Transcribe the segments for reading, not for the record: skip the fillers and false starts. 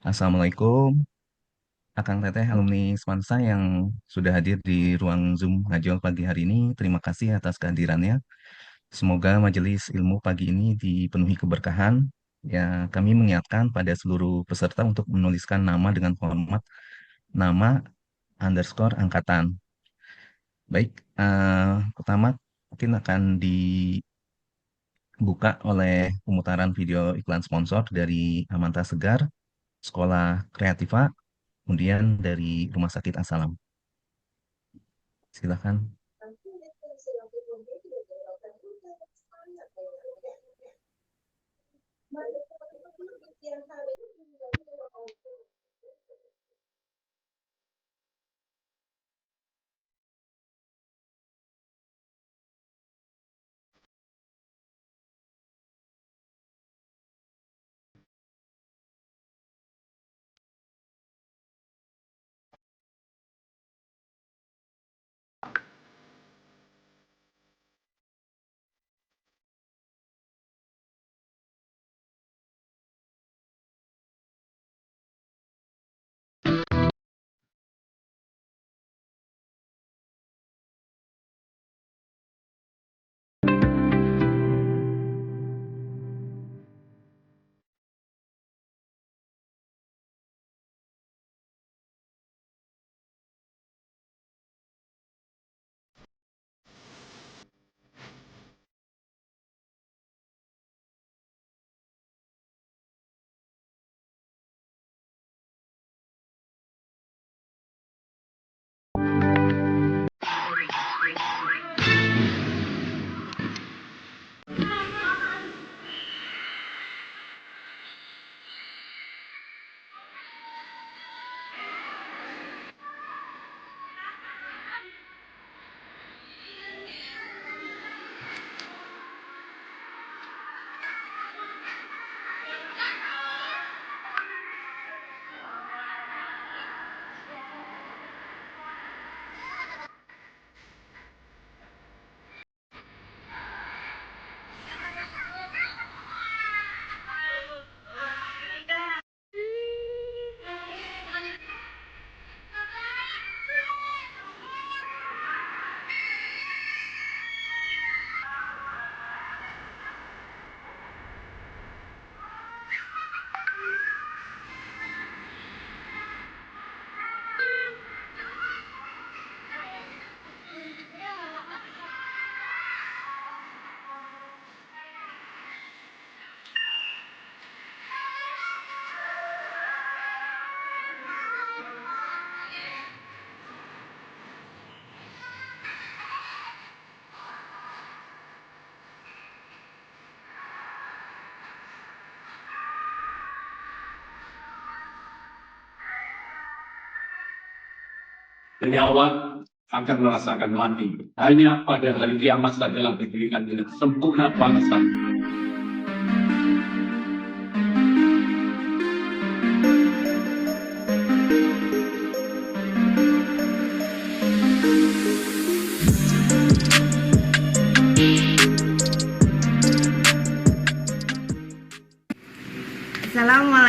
Assalamualaikum, Akang Teteh alumni Semansa yang sudah hadir di ruang Zoom Ngajol pagi hari ini. Terima kasih atas kehadirannya. Semoga majelis ilmu pagi ini dipenuhi keberkahan. Ya, kami mengingatkan pada seluruh peserta untuk menuliskan nama dengan format nama underscore angkatan. Baik, pertama mungkin akan dibuka oleh pemutaran video iklan sponsor dari Amanta Segar, Sekolah Kreativa, kemudian dari Rumah Sakit Asalam. Silakan. Nyawa akan merasakan mati. Hanya pada hari kiamat sajalah diberikan dengan sempurna balasan.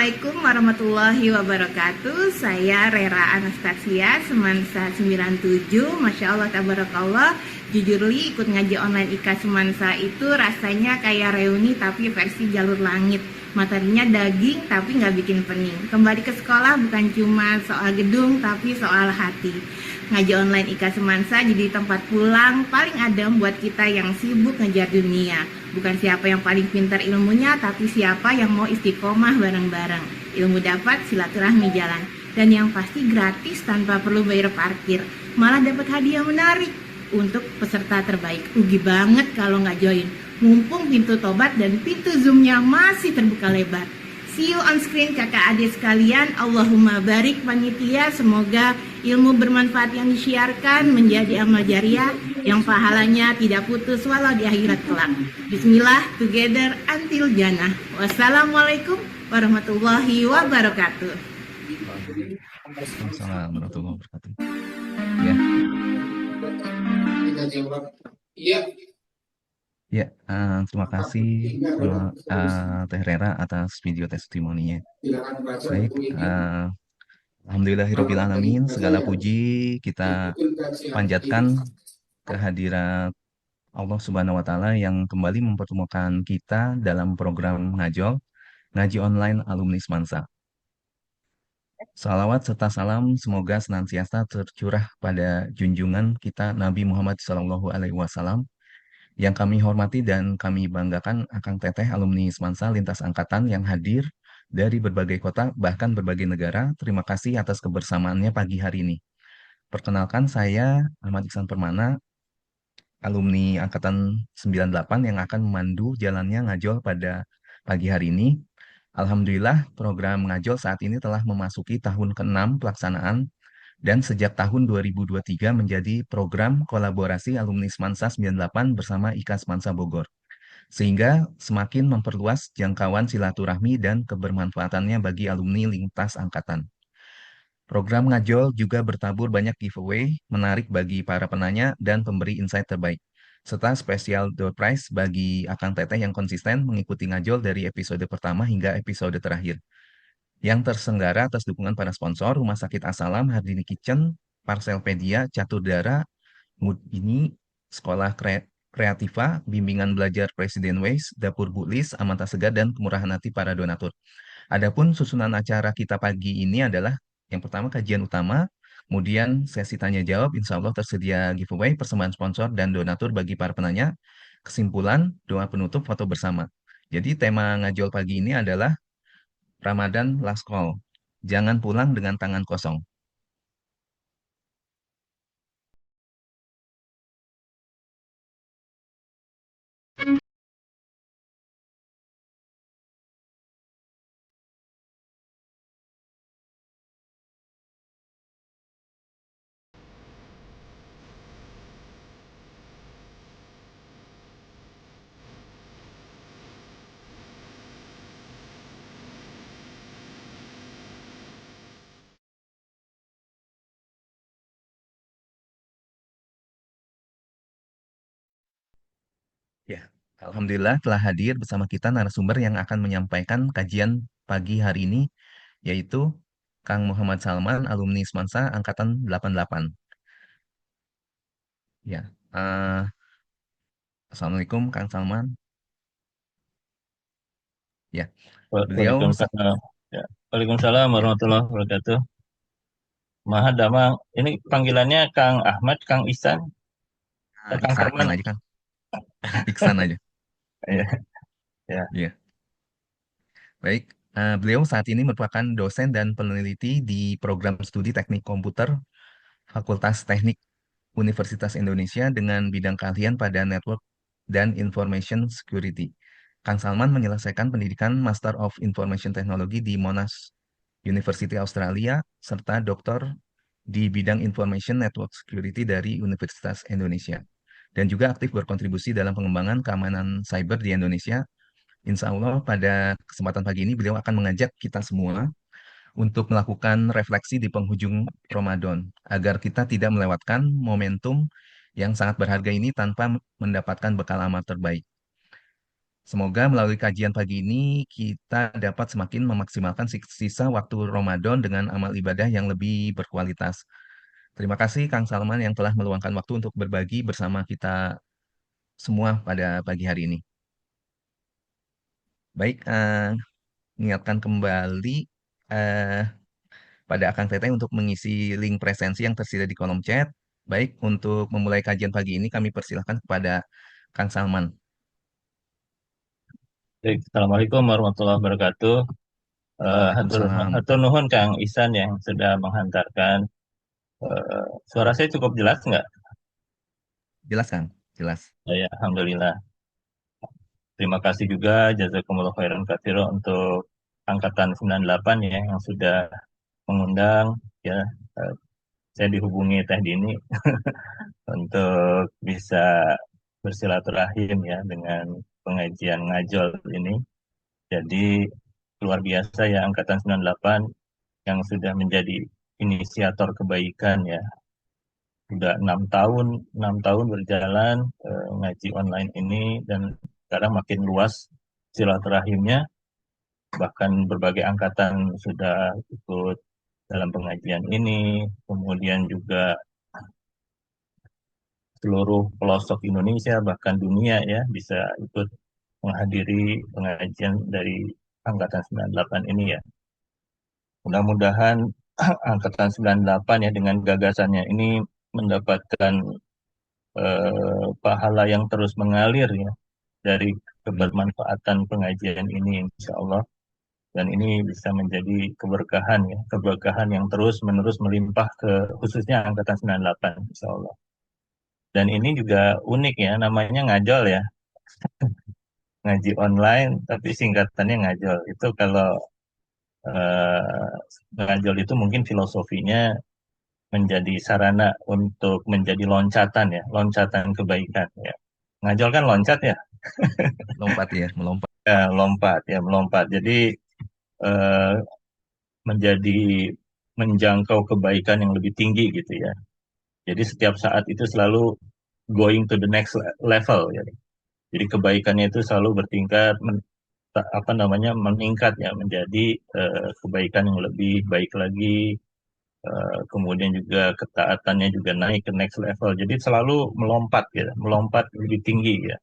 Assalamualaikum warahmatullahi wabarakatuh. Saya Rera Anastasia, Semansa 97. Masya Allah, tabarakallah. Jujur li, ikut ngaji online IKA Semansa itu rasanya kayak reuni tapi versi jalur langit. Materinya daging tapi nggak bikin pening. Kembali ke sekolah bukan cuma soal gedung tapi soal hati. Ngaji online IKA Semansa jadi tempat pulang paling adem buat kita yang sibuk ngejar dunia. Bukan siapa yang paling pintar ilmunya, tapi siapa yang mau istiqomah bareng-bareng. Ilmu dapat, silaturahmi jalan. Dan yang pasti gratis tanpa perlu bayar parkir. Malah dapat hadiah menarik untuk peserta terbaik. Rugi banget kalau nggak join. Mumpung pintu tobat dan pintu zoomnya masih terbuka lebar. See you on screen kakak adik sekalian. Allahumma barik panitia. Semoga ilmu bermanfaat yang disiarkan menjadi amal jariah yang pahalanya tidak putus walau di akhirat kelak. Bismillah, together until jannah. Wassalamualaikum warahmatullahi wabarakatuh. Assalamualaikum warahmatullahi wabarakatuh. Ya, Iya. Ya, terima kasih Teh Rera atas video testimoninya. Silakan Baik, Alhamdulillahirabbil alamin, segala puji kita panjatkan kehadirat Allah Subhanahu wa taala yang kembali mempertemukan kita dalam program ngajol, ngaji online alumni Semansa. Salawat serta salam semoga senantiasa tercurah pada junjungan kita Nabi Muhammad SAW yang kami hormati dan kami banggakan Akang Teteh alumni Semansa lintas angkatan yang hadir dari berbagai kota bahkan berbagai negara. Terima kasih atas kebersamaannya pagi hari ini. Perkenalkan saya Ahmad Iksan Permana, alumni angkatan 98 yang akan memandu jalannya ngajol pada pagi hari ini. Alhamdulillah, program ngajol saat ini telah memasuki tahun ke-6 pelaksanaan dan sejak tahun 2023 menjadi program kolaborasi alumni Semansa 98 bersama IKA Semansa Bogor, sehingga semakin memperluas jangkauan silaturahmi dan kebermanfaatannya bagi alumni lintas angkatan. Program ngajol juga bertabur banyak giveaway menarik bagi para penanya dan pemberi insight terbaik, serta spesial door prize bagi Akang Teteh yang konsisten mengikuti ngajol dari episode pertama hingga episode terakhir yang tersenggara atas dukungan para sponsor Rumah Sakit Asalam, Hardini Kitchen, Parcelpedia, Catur Dara, Mood Ini, Sekolah Kreativa, Bimbingan Belajar Presiden Ways, Dapur Bulis, Amanta Segar, dan Kemurahan Hati para donatur. Adapun susunan acara kita pagi ini adalah yang pertama kajian utama, kemudian sesi tanya jawab, insya Allah tersedia giveaway, persembahan sponsor dan donatur bagi para penanya, kesimpulan, doa penutup, foto bersama. Jadi tema ngajol pagi ini adalah Ramadan Last Call. Jangan pulang dengan tangan kosong. Ya, Alhamdulillah telah hadir bersama kita narasumber yang akan menyampaikan kajian pagi hari ini, yaitu Kang Muhammad Salman, alumni Semansa Angkatan 88. Ya, Assalamualaikum Kang Salman. Ya, beliau Waalaikumsalam. Ya. Waalaikumsalam ya, warahmatullahi wabarakatuh. Maha Damang. Ini panggilannya Kang Ahmad, Kang Ihsan, atau Kang Iksan Firman. aja Kang, Iksan aja. Ya, ya. Ya, baik. Beliau saat ini merupakan dosen dan peneliti di program studi teknik komputer Fakultas Teknik Universitas Indonesia dengan bidang keahlian pada Network dan Information Security. Kang Salman menyelesaikan pendidikan Master of Information Technology di Monash University Australia, serta doktor di bidang Information Network Security dari Universitas Indonesia. Dan juga aktif berkontribusi dalam pengembangan keamanan cyber di Indonesia. Insya Allah pada kesempatan pagi ini beliau akan mengajak kita semua untuk melakukan refleksi di penghujung Ramadan, agar kita tidak melewatkan momentum yang sangat berharga ini tanpa mendapatkan bekal amal terbaik. Semoga melalui kajian pagi ini kita dapat semakin memaksimalkan sisa waktu Ramadan dengan amal ibadah yang lebih berkualitas. Terima kasih Kang Salman yang telah meluangkan waktu untuk berbagi bersama kita semua pada pagi hari ini. Baik, ingatkan kembali eh, pada Akang Teteh untuk mengisi link presensi yang tersedia di kolom chat. Baik, untuk memulai kajian pagi ini kami persilahkan kepada Kang Salman. Baik, Assalamualaikum warahmatullahi wabarakatuh. Hatur, Waalaikumsalam. hatur nuhun Kang Ihsan yang sudah menghantarkan. Suara saya cukup jelas nggak? Jelas Kang? Jelas. Ya, Alhamdulillah. Terima kasih juga jazakumullah khairan katsira untuk angkatan 98 ya yang sudah mengundang ya. Eh, Saya dihubungi Teh Dini untuk bisa bersilaturahim ya dengan pengajian ngajol ini. Jadi luar biasa ya angkatan 98 yang sudah menjadi inisiator kebaikan ya Sudah 6 tahun berjalan ngaji online ini, dan sekarang makin luas silaturahimnya, bahkan berbagai angkatan sudah ikut dalam pengajian ini, kemudian juga seluruh pelosok Indonesia bahkan dunia ya bisa ikut menghadiri pengajian dari angkatan 98 ini ya. Mudah-mudahan angkatan 98 ya dengan gagasannya ini mendapatkan pahala yang terus mengalir ya dari Amin. kebermanfaatan pengajian ini insya Allah, dan ini bisa menjadi keberkahan ya, keberkahan yang terus menerus melimpah ke khususnya angkatan 98 insya Allah. Dan ini juga unik ya, namanya ngajol ya, ngaji online tapi singkatannya ngajol. Itu kalau ngajol itu mungkin filosofinya menjadi sarana untuk menjadi loncatan ya, loncatan kebaikan ya. Ngajol kan loncat ya, Lompat ya, melompat. lompat ya, melompat. Jadi eh, menjadi menjangkau kebaikan yang lebih tinggi gitu ya. Jadi setiap saat itu selalu going to the next level ya. Jadi kebaikannya itu selalu bertingkat, apa namanya, meningkat ya menjadi kebaikan yang lebih baik lagi. Kemudian juga ketaatannya juga naik ke next level. Jadi selalu melompat ya, melompat lebih tinggi ya.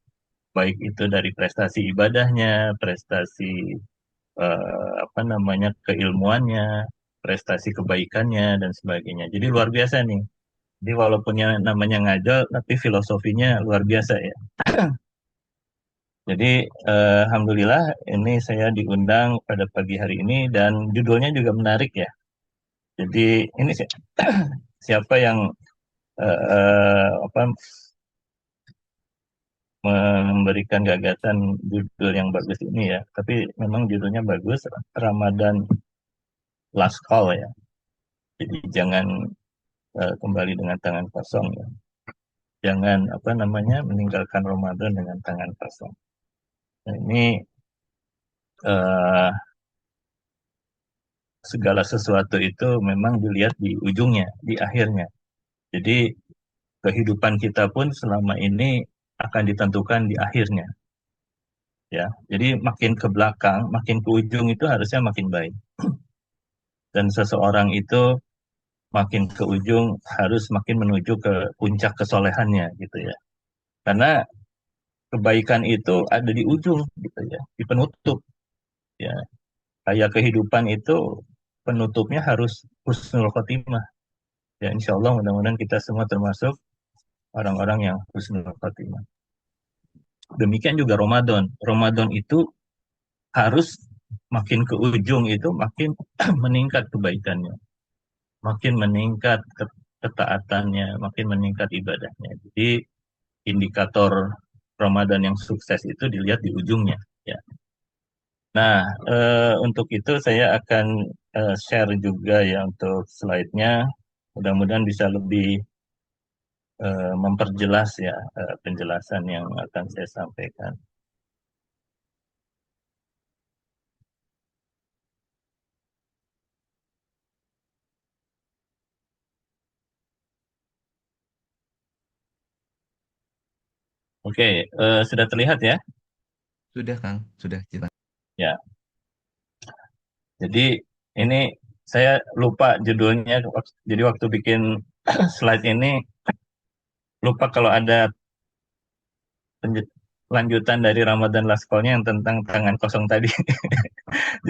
Baik itu dari prestasi ibadahnya, prestasi apa namanya keilmuannya, prestasi kebaikannya dan sebagainya. Jadi luar biasa nih. Jadi walaupun yang namanya ngajal, tapi filosofinya luar biasa ya. Jadi alhamdulillah ini saya diundang pada pagi hari ini dan judulnya juga menarik ya. Jadi ini siapa yang apa memberikan gagasan judul yang bagus ini ya. Tapi memang judulnya bagus, Ramadan Last Call ya. Jadi jangan kembali dengan tangan kosong ya. Jangan apa namanya meninggalkan Ramadan dengan tangan kosong. Nah, ini eh, segala sesuatu itu memang dilihat di ujungnya, di akhirnya. Jadi kehidupan kita pun selama ini akan ditentukan di akhirnya, ya. Jadi makin ke belakang, makin ke ujung itu harusnya makin baik. Dan seseorang itu makin ke ujung harus makin menuju ke puncak kesolehannya gitu ya. Karena kebaikan itu ada di ujung gitu ya, di penutup ya. Kayak kehidupan itu penutupnya harus husnul khotimah. Ya insya Allah mudah-mudahan kita semua termasuk orang-orang yang husnul khotimah. Demikian juga Ramadan. Ramadan itu harus makin ke ujung itu makin meningkat kebaikannya, makin meningkat ketaatannya, makin meningkat ibadahnya. Jadi indikator Ramadan yang sukses itu dilihat di ujungnya. Ya. Nah, untuk itu saya akan share juga ya untuk slide-nya. Mudah-mudahan bisa lebih memperjelas ya penjelasan yang akan saya sampaikan. Oke, sudah terlihat ya? Sudah, Kang. Sudah jelas. Ya, jadi ini saya lupa judulnya. Jadi waktu bikin slide ini lupa kalau ada lanjutan dari Ramadan Last Call-nya yang tentang tangan kosong tadi.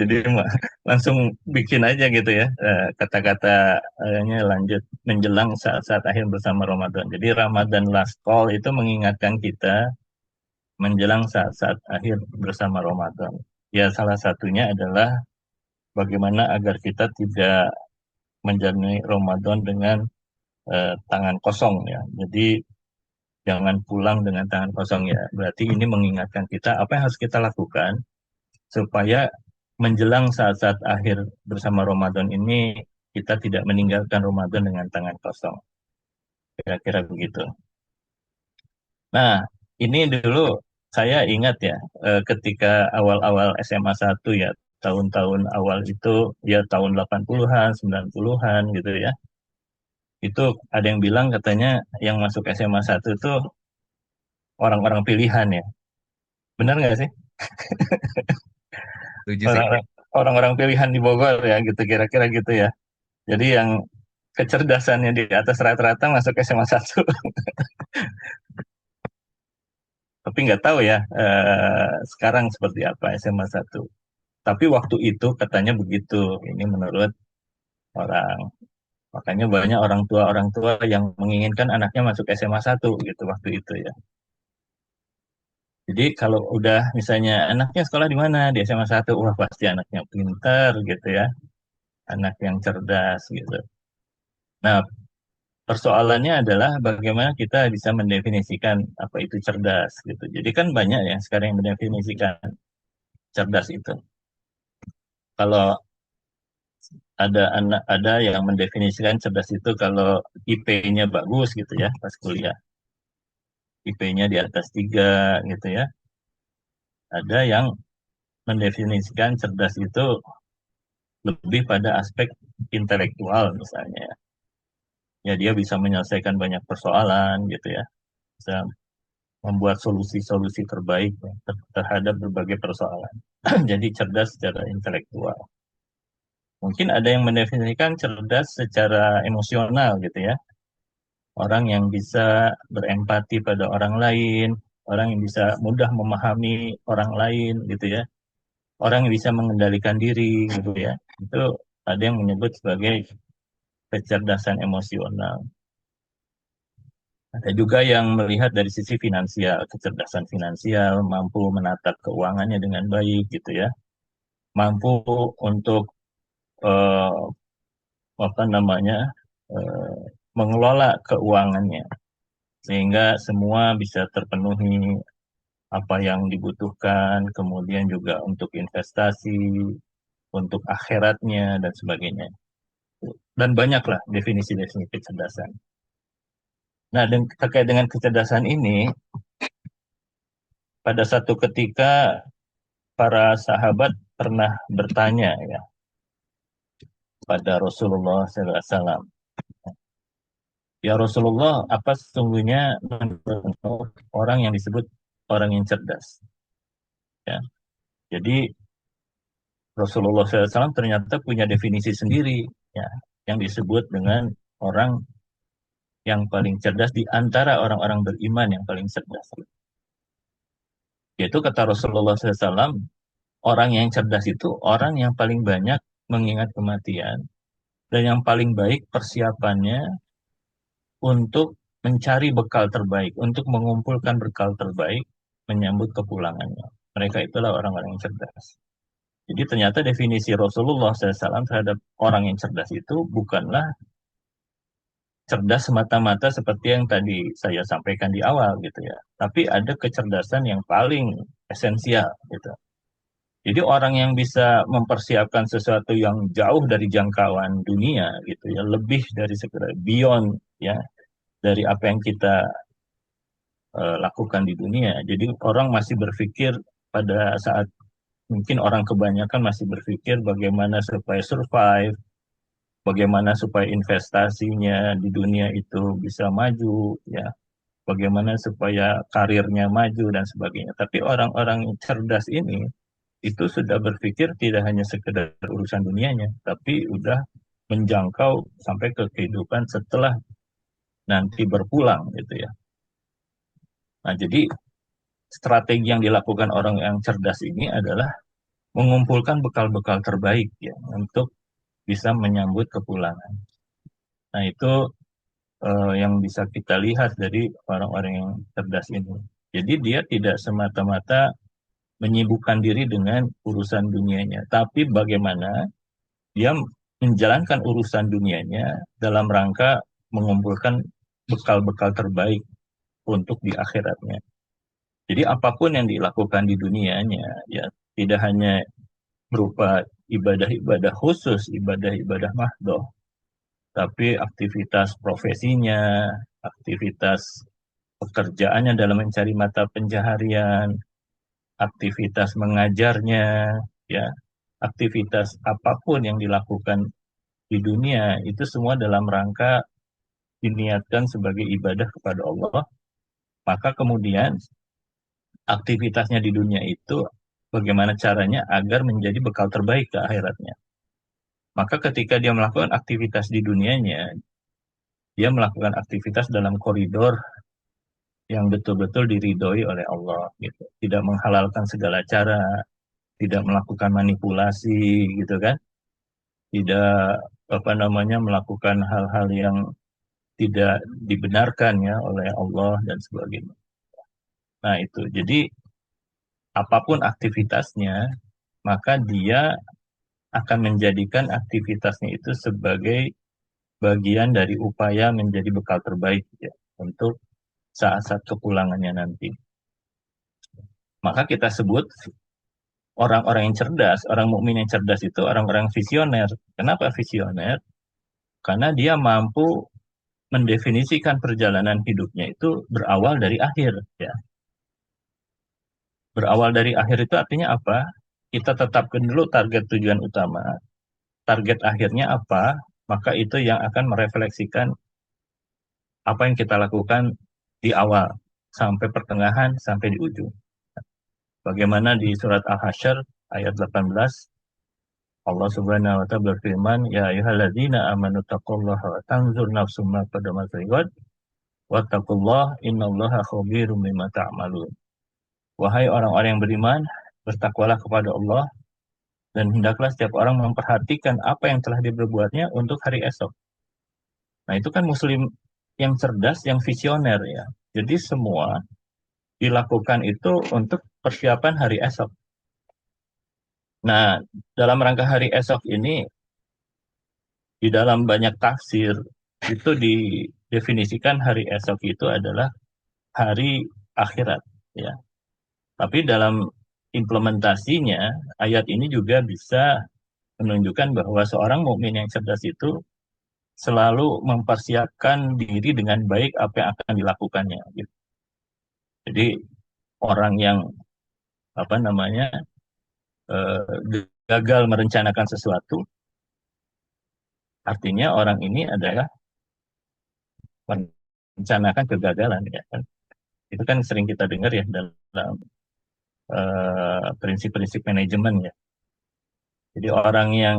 Jadi langsung bikin aja gitu ya kata-katanya lanjut menjelang saat-saat akhir bersama Ramadan. Jadi Ramadan Last Call itu mengingatkan kita menjelang saat-saat akhir bersama Ramadan. Ya salah satunya adalah bagaimana agar kita tidak menjalani Ramadan dengan tangan kosong ya. Jadi jangan pulang dengan tangan kosong ya. Berarti ini mengingatkan kita apa yang harus kita lakukan supaya menjelang saat-saat akhir bersama Ramadan ini kita tidak meninggalkan Ramadan dengan tangan kosong. Kira-kira begitu. Nah, ini dulu saya ingat ya, ketika awal-awal SMA 1 ya, tahun-tahun awal itu ya tahun 80-an, 90-an gitu ya. Itu ada yang bilang katanya yang masuk SMA 1 itu orang-orang pilihan ya. Benar nggak sih? Setuju sih. Orang-orang orang-orang pilihan di Bogor ya gitu kira-kira gitu ya. Jadi yang kecerdasannya di atas rata-rata masuk SMA 1. Tapi nggak tahu ya sekarang seperti apa SMA 1. Tapi waktu itu katanya begitu. Ini menurut orang. Makanya banyak orang tua yang menginginkan anaknya masuk SMA 1 gitu waktu itu ya. Jadi kalau udah misalnya anaknya sekolah di mana? Di SMA 1, wah pasti anaknya pintar gitu ya. Anak yang cerdas gitu. Nah, persoalannya adalah bagaimana kita bisa mendefinisikan apa itu cerdas gitu. Jadi kan banyak ya sekarang yang mendefinisikan cerdas itu. Kalau ada yang mendefinisikan cerdas itu kalau IP-nya bagus gitu ya pas kuliah. IP-nya di atas 3 gitu ya. Ada yang mendefinisikan cerdas itu lebih pada aspek intelektual misalnya. Ya dia bisa menyelesaikan banyak persoalan gitu ya. Bisa membuat solusi-solusi terbaik ya, terhadap berbagai persoalan. Jadi cerdas secara intelektual. Mungkin ada yang mendefinisikan cerdas secara emosional gitu ya. Orang yang bisa berempati pada orang lain, orang yang bisa mudah memahami orang lain gitu ya. Orang yang bisa mengendalikan diri gitu ya. Itu ada yang menyebut sebagai kecerdasan emosional. Ada juga yang melihat dari sisi finansial, kecerdasan finansial, mampu menata keuangannya dengan baik gitu ya. Mampu untuk eh, apa namanya eh, mengelola keuangannya sehingga semua bisa terpenuhi apa yang dibutuhkan, kemudian juga untuk investasi, untuk akhiratnya dan sebagainya. Dan banyaklah definisi-definisi kecerdasan. Nah, terkait dengan kecerdasan ini, pada satu ketika para sahabat pernah bertanya ya pada Rasulullah SAW. Ya Rasulullah, apa sesungguhnya menurut orang yang disebut orang yang cerdas? Ya, jadi Rasulullah SAW ternyata punya definisi sendiri ya, yang disebut dengan orang yang paling cerdas di antara orang-orang beriman yang paling cerdas. Yaitu kata Rasulullah SAW, orang yang cerdas itu orang yang paling banyak mengingat kematian dan yang paling baik persiapannya untuk mencari bekal terbaik, untuk mengumpulkan bekal terbaik, menyambut kepulangannya. Mereka itulah orang-orang yang cerdas. Jadi ternyata definisi Rasulullah SAW terhadap orang yang cerdas itu bukanlah cerdas semata-mata seperti yang tadi saya sampaikan di awal gitu ya. Tapi ada kecerdasan yang paling esensial gitu. Jadi orang yang bisa mempersiapkan sesuatu yang jauh dari jangkauan dunia gitu ya, lebih dari sekedar beyond ya dari apa yang kita lakukan di dunia. Jadi orang masih berpikir pada saat mungkin orang kebanyakan masih berpikir bagaimana supaya survive, bagaimana supaya investasinya di dunia itu bisa maju, ya, bagaimana supaya karirnya maju dan sebagainya. Tapi orang-orang cerdas ini itu sudah berpikir tidak hanya sekedar urusan dunianya, tapi udah menjangkau sampai ke kehidupan setelah nanti berpulang gitu ya. Nah, jadi strategi yang dilakukan orang yang cerdas ini adalah mengumpulkan bekal-bekal terbaik ya untuk bisa menyambut kepulangan. Nah, itu yang bisa kita lihat dari orang-orang yang cerdas ini. Jadi dia tidak semata-mata menyibukkan diri dengan urusan dunianya, tapi bagaimana dia menjalankan urusan dunianya dalam rangka mengumpulkan bekal-bekal terbaik untuk di akhiratnya. Jadi apapun yang dilakukan di dunianya, ya tidak hanya berupa ibadah-ibadah khusus, ibadah-ibadah mahdoh, tapi aktivitas profesinya, aktivitas pekerjaannya dalam mencari mata pencaharian, aktivitas mengajarnya, ya, aktivitas apapun yang dilakukan di dunia itu semua dalam rangka diniatkan sebagai ibadah kepada Allah, maka kemudian aktivitasnya di dunia itu bagaimana caranya agar menjadi bekal terbaik ke akhiratnya. Maka ketika dia melakukan aktivitas di dunianya, dia melakukan aktivitas dalam koridor yang betul-betul diridhoi oleh Allah gitu. Tidak menghalalkan segala cara, tidak melakukan manipulasi gitu kan. Tidak melakukan hal-hal yang tidak dibenarkan ya oleh Allah dan sebagainya. Nah, itu. Jadi apapun aktivitasnya, maka dia akan menjadikan aktivitasnya itu sebagai bagian dari upaya menjadi bekal terbaik ya untuk saat-saat kepulangannya nanti. Maka kita sebut orang-orang yang cerdas, orang mukmin yang cerdas itu orang-orang visioner. Kenapa visioner? Karena dia mampu mendefinisikan perjalanan hidupnya itu berawal dari akhir ya. Berawal dari akhir itu artinya apa? Kita tetapkan dulu target tujuan utama. Target akhirnya apa? Maka itu yang akan merefleksikan apa yang kita lakukan di awal sampai pertengahan sampai di ujung. Bagaimana di surat Al-Hasyr ayat 18 Allah Subhanahu wa taala berfirman, "Ya ayyuhalladzina amanu taqullaha wa tanzur nafsum ma qaddamat lighad wattaqullaha innallaha khabirum bima ta'malun." Wahai orang-orang yang beriman, bertakwalah kepada Allah dan hendaklah setiap orang memperhatikan apa yang telah diperbuatnya untuk hari esok. Nah, itu kan muslim yang cerdas, yang visioner ya. Jadi semua dilakukan itu untuk persiapan hari esok. Nah, dalam rangka hari esok ini, di dalam banyak tafsir, itu didefinisikan hari esok itu adalah hari akhirat. Ya. Tapi dalam implementasinya, ayat ini juga bisa menunjukkan bahwa seorang mukmin yang cerdas itu selalu mempersiapkan diri dengan baik apa yang akan dilakukannya. Gitu. Jadi orang yang apa namanya gagal merencanakan sesuatu, artinya orang ini adalah merencanakan kegagalan ya kan. Itu kan sering kita dengar ya dalam prinsip-prinsip manajemen ya. Jadi orang yang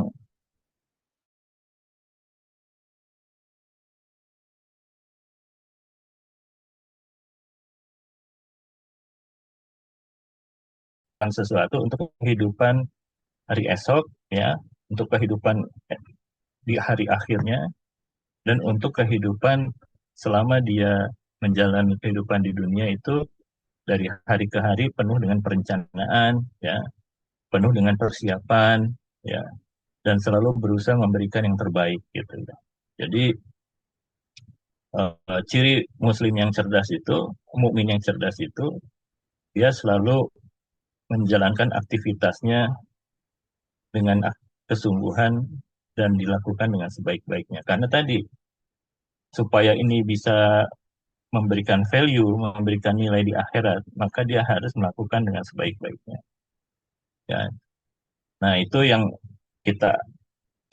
sesuatu untuk kehidupan hari esok ya, untuk kehidupan di hari akhirnya dan untuk kehidupan selama dia menjalani kehidupan di dunia itu dari hari ke hari penuh dengan perencanaan ya, penuh dengan persiapan ya, dan selalu berusaha memberikan yang terbaik gitu ya. Jadi ciri muslim yang cerdas itu, mukmin yang cerdas itu dia selalu menjalankan aktivitasnya dengan kesungguhan dan dilakukan dengan sebaik-baiknya. Karena tadi supaya ini bisa memberikan value, memberikan nilai di akhirat, maka dia harus melakukan dengan sebaik-baiknya. Ya. Nah, itu yang kita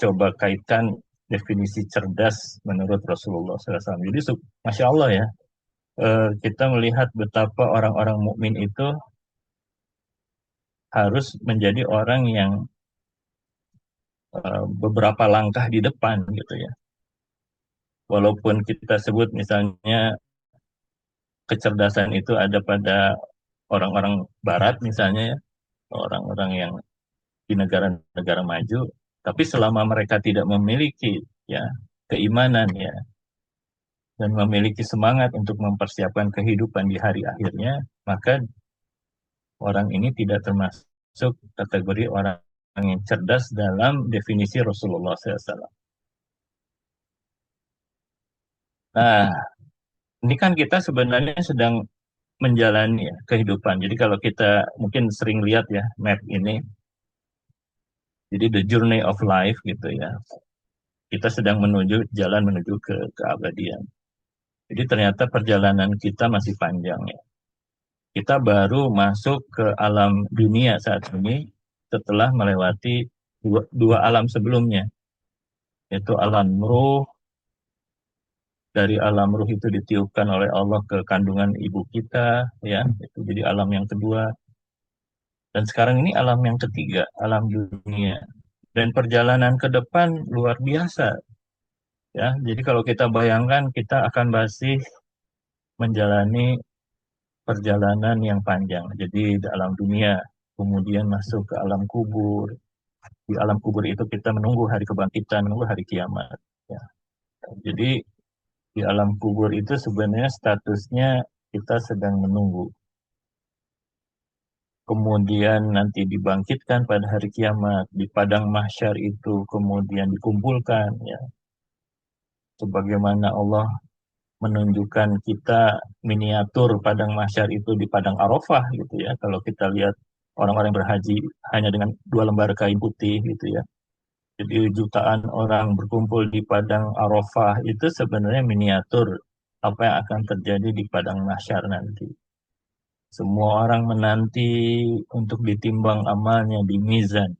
coba kaitkan definisi cerdas menurut Rasulullah SAW. Jadi, Masya Allah ya, kita melihat betapa orang-orang mukmin itu harus menjadi orang yang beberapa langkah di depan gitu ya. Walaupun kita sebut misalnya kecerdasan itu ada pada orang-orang barat misalnya ya, orang-orang yang di negara-negara maju, tapi selama mereka tidak memiliki ya keimanan ya dan memiliki semangat untuk mempersiapkan kehidupan di hari akhirnya, maka orang ini tidak termasuk kategori orang yang cerdas dalam definisi Rasulullah SAW. Nah, ini kan kita sebenarnya sedang menjalani ya, kehidupan. Jadi kalau kita mungkin sering lihat ya map ini, jadi the journey of life gitu ya. Kita sedang jalan menuju ke keabadian. Jadi ternyata perjalanan kita masih panjang ya. Kita baru masuk ke alam dunia saat ini setelah melewati dua alam sebelumnya, yaitu alam ruh dari alam ruh itu ditiupkan oleh Allah ke kandungan ibu kita, ya, itu jadi alam yang kedua. Dan sekarang ini alam yang ketiga, alam dunia. Dan perjalanan ke depan luar biasa, ya. Jadi kalau kita bayangkan kita akan masih menjalani perjalanan yang panjang. Jadi di alam dunia, kemudian masuk ke alam kubur. Di alam kubur itu kita menunggu hari kebangkitan, menunggu hari kiamat. Ya. Jadi di alam kubur itu sebenarnya statusnya kita sedang menunggu. Kemudian nanti dibangkitkan pada hari kiamat, di padang mahsyar itu kemudian dikumpulkan, ya. Sebagaimana Allah menunjukkan kita miniatur padang mahsyar itu di padang Arafah gitu ya. Kalau kita lihat orang-orang yang berhaji hanya dengan 2 lembar kain putih gitu ya. Jadi jutaan orang berkumpul di padang Arafah itu sebenarnya miniatur apa yang akan terjadi di padang mahsyar nanti. Semua orang menanti untuk ditimbang amalnya di mizan.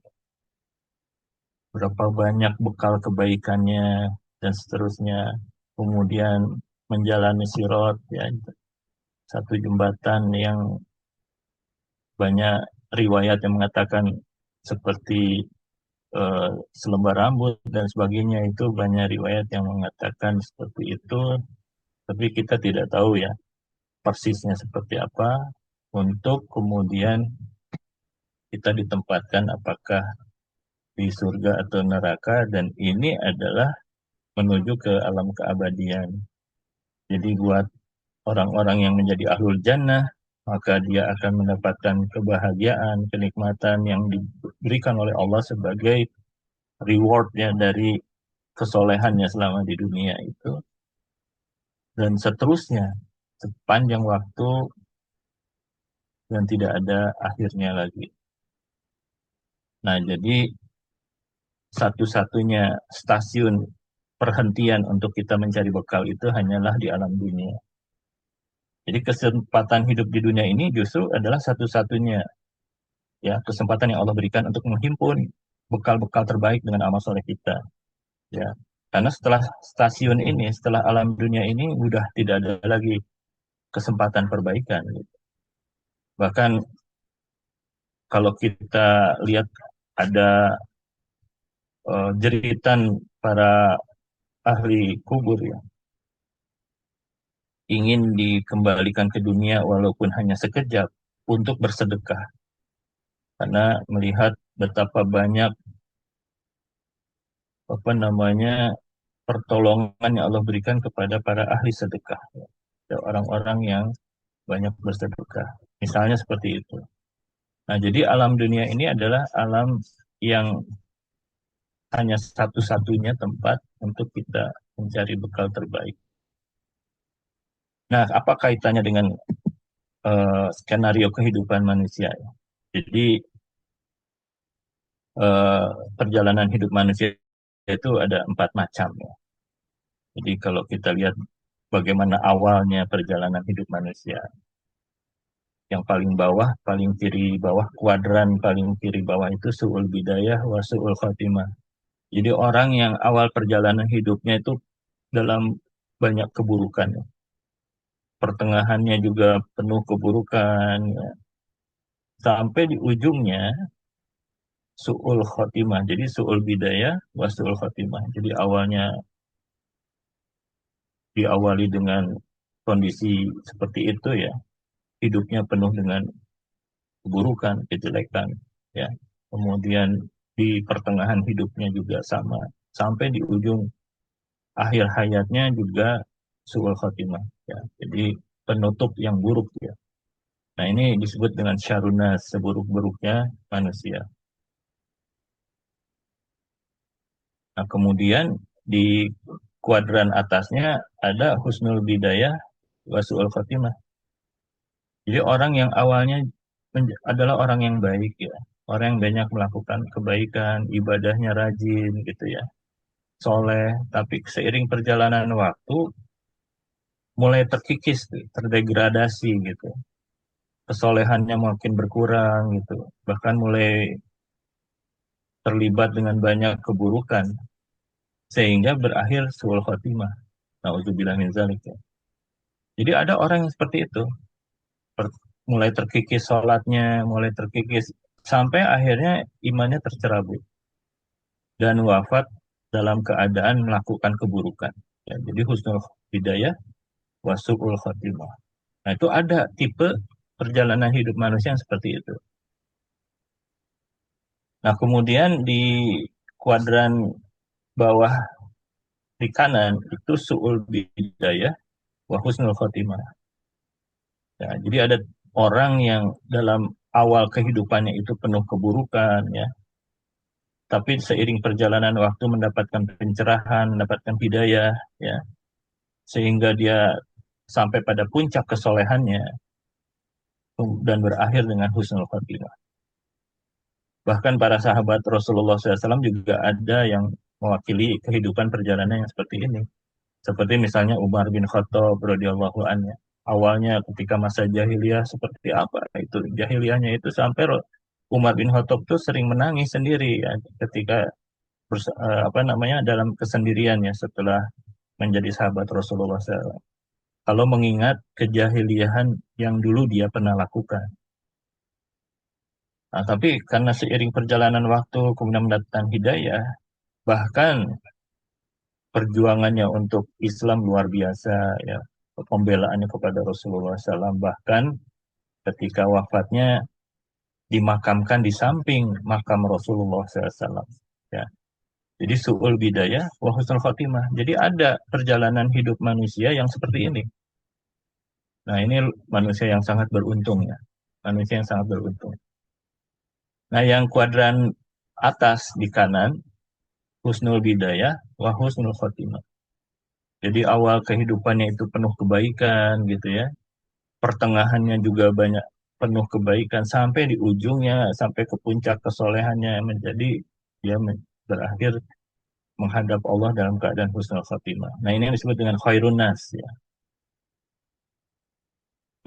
Berapa banyak bekal kebaikannya dan seterusnya. Kemudian menjalani sirat, ya, satu jembatan yang banyak riwayat yang mengatakan seperti selembar rambut dan sebagainya, itu banyak riwayat yang mengatakan seperti itu, tapi kita tidak tahu ya persisnya seperti apa untuk kemudian kita ditempatkan apakah di surga atau neraka, dan ini adalah menuju ke alam keabadian. Jadi buat orang-orang yang menjadi ahlul jannah, maka dia akan mendapatkan kebahagiaan, kenikmatan yang diberikan oleh Allah sebagai rewardnya dari kesolehannya selama di dunia itu. Dan seterusnya, sepanjang waktu dan tidak ada akhirnya lagi. Nah, jadi satu-satunya stasiun perhentian untuk kita mencari bekal itu hanyalah di alam dunia. Jadi kesempatan hidup di dunia ini justru adalah satu-satunya ya kesempatan yang Allah berikan untuk menghimpun bekal-bekal terbaik dengan amal soleh kita. Ya, karena setelah stasiun ini, setelah alam dunia ini, udah tidak ada lagi kesempatan perbaikan. Gitu. Bahkan kalau kita lihat ada jeritan para ahli kubur ya, ingin dikembalikan ke dunia walaupun hanya sekejap untuk bersedekah. Karena melihat betapa banyak apa namanya pertolongan yang Allah berikan kepada para ahli sedekah, ya. Orang-orang yang banyak bersedekah. Misalnya seperti itu. Nah, jadi alam dunia ini adalah alam yang hanya satu-satunya tempat untuk kita mencari bekal terbaik. Nah, apa kaitannya dengan skenario kehidupan manusia? Jadi eh, perjalanan hidup manusia itu ada 4 macam ya. Jadi kalau kita lihat bagaimana awalnya perjalanan hidup manusia, yang paling bawah, paling kiri bawah, kuadran paling kiri bawah itu su'ul bidayah wa su'ul khatimah. Jadi orang yang awal perjalanan hidupnya itu dalam banyak keburukan. Ya. Pertengahannya juga penuh keburukan. Ya. Sampai di ujungnya su'ul khatimah. Jadi su'ul bidayah wa su'ul khatimah. Jadi awalnya diawali dengan kondisi seperti itu ya. Hidupnya penuh dengan keburukan, kejelekan. Ya. Kemudian di pertengahan hidupnya juga sama. Sampai di ujung akhir hayatnya juga su'ul khatimah. Ya. Jadi penutup yang buruk ya. Nah ini disebut dengan syaruna, seburuk-buruknya manusia. Nah kemudian di kuadran atasnya ada husnul bidayah wa su'ul khatimah. Jadi orang yang awalnya adalah orang yang baik ya. Orang yang banyak melakukan kebaikan, ibadahnya rajin gitu ya. Soleh, tapi seiring perjalanan waktu mulai terkikis, terdegradasi gitu. Kesolehannya makin berkurang gitu. Bahkan mulai terlibat dengan banyak keburukan sehingga berakhir suul khotimah. Nauzubillah min dzalik ya. Jadi ada orang yang seperti itu, mulai terkikis sholatnya, mulai terkikis sampai akhirnya imannya tercerabut dan wafat dalam keadaan melakukan keburukan. Ya, jadi husnul hidayah wasu'ul khotimah. Nah itu ada tipe perjalanan hidup manusia yang seperti itu. Nah kemudian di kuadran bawah di kanan itu su'ul bidayah wa husnul khotimah. Ya, jadi ada orang yang dalam awal kehidupannya itu penuh keburukan, ya, tapi seiring perjalanan waktu mendapatkan pencerahan, mendapatkan hidayah, ya, sehingga dia sampai pada puncak kesolehannya dan berakhir dengan husnul khotimah. Bahkan para sahabat Rasulullah SAW juga ada yang mewakili kehidupan perjalanan yang seperti ini. Seperti misalnya Umar bin Khattab radhiyallahu anhu. Awalnya ketika masa jahiliyah seperti apa? Itu jahiliyahnya itu sampai Umar bin Khattab tuh sering menangis sendiri ya ketika dalam kesendiriannya setelah menjadi sahabat Rasulullah SAW. Kalau mengingat kejahiliahan yang dulu dia pernah lakukan. Nah, tapi karena seiring perjalanan waktu kemudian mendapatkan hidayah, bahkan perjuangannya untuk Islam luar biasa, ya, pembelaannya kepada Rasulullah SAW, bahkan ketika wafatnya dimakamkan di samping makam Rasulullah SAW. Ya. Jadi su'ul bidayah wa husnul khotimah. Jadi ada perjalanan hidup manusia yang seperti ini. Nah ini manusia yang sangat beruntung ya. Manusia yang sangat beruntung. Nah yang kuadran atas di kanan, husnul bidayah wa husnul khotimah. Jadi awal kehidupannya itu penuh kebaikan gitu ya. Pertengahannya juga banyak penuh kebaikan sampai di ujungnya, sampai ke puncak kesolehannya menjadi dia berakhir menghadap Allah dalam keadaan husnul khatimah. Nah ini yang disebut dengan khairun nas ya.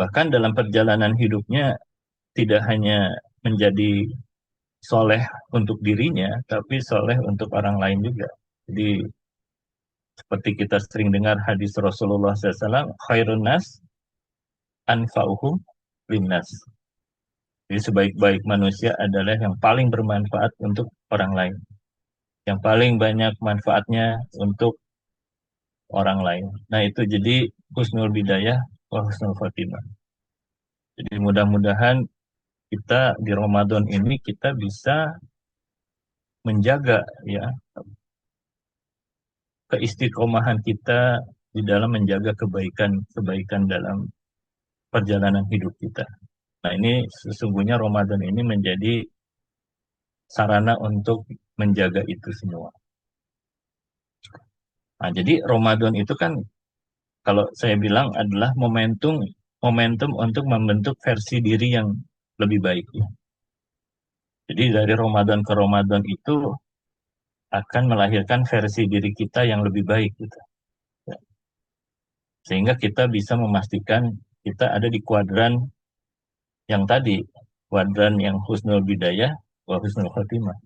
Bahkan dalam perjalanan hidupnya tidak hanya menjadi soleh untuk dirinya, tapi soleh untuk orang lain juga. Jadi seperti kita sering dengar hadis Rasulullah SAW, khairun nas anfa'uhum linnas. Jadi sebaik-baik manusia adalah yang paling bermanfaat untuk orang lain. Yang paling banyak manfaatnya untuk orang lain. Nah itu jadi husnul bidayah wa husnul khotimah. Jadi mudah-mudahan kita di Ramadan ini kita bisa menjaga ya keistiqomahan kita di dalam menjaga kebaikan dalam perjalanan hidup kita. Nah ini sesungguhnya Ramadan ini menjadi sarana untuk menjaga itu semua. Nah, jadi Ramadan itu kan kalau saya bilang adalah momentum untuk membentuk versi diri yang lebih baik. Ya. Jadi dari Ramadan ke Ramadan itu akan melahirkan versi diri kita yang lebih baik. Gitu. Ya. Sehingga kita bisa memastikan kita ada di kuadran yang tadi, kuadran yang husnul bidayah wa husnul khotimah.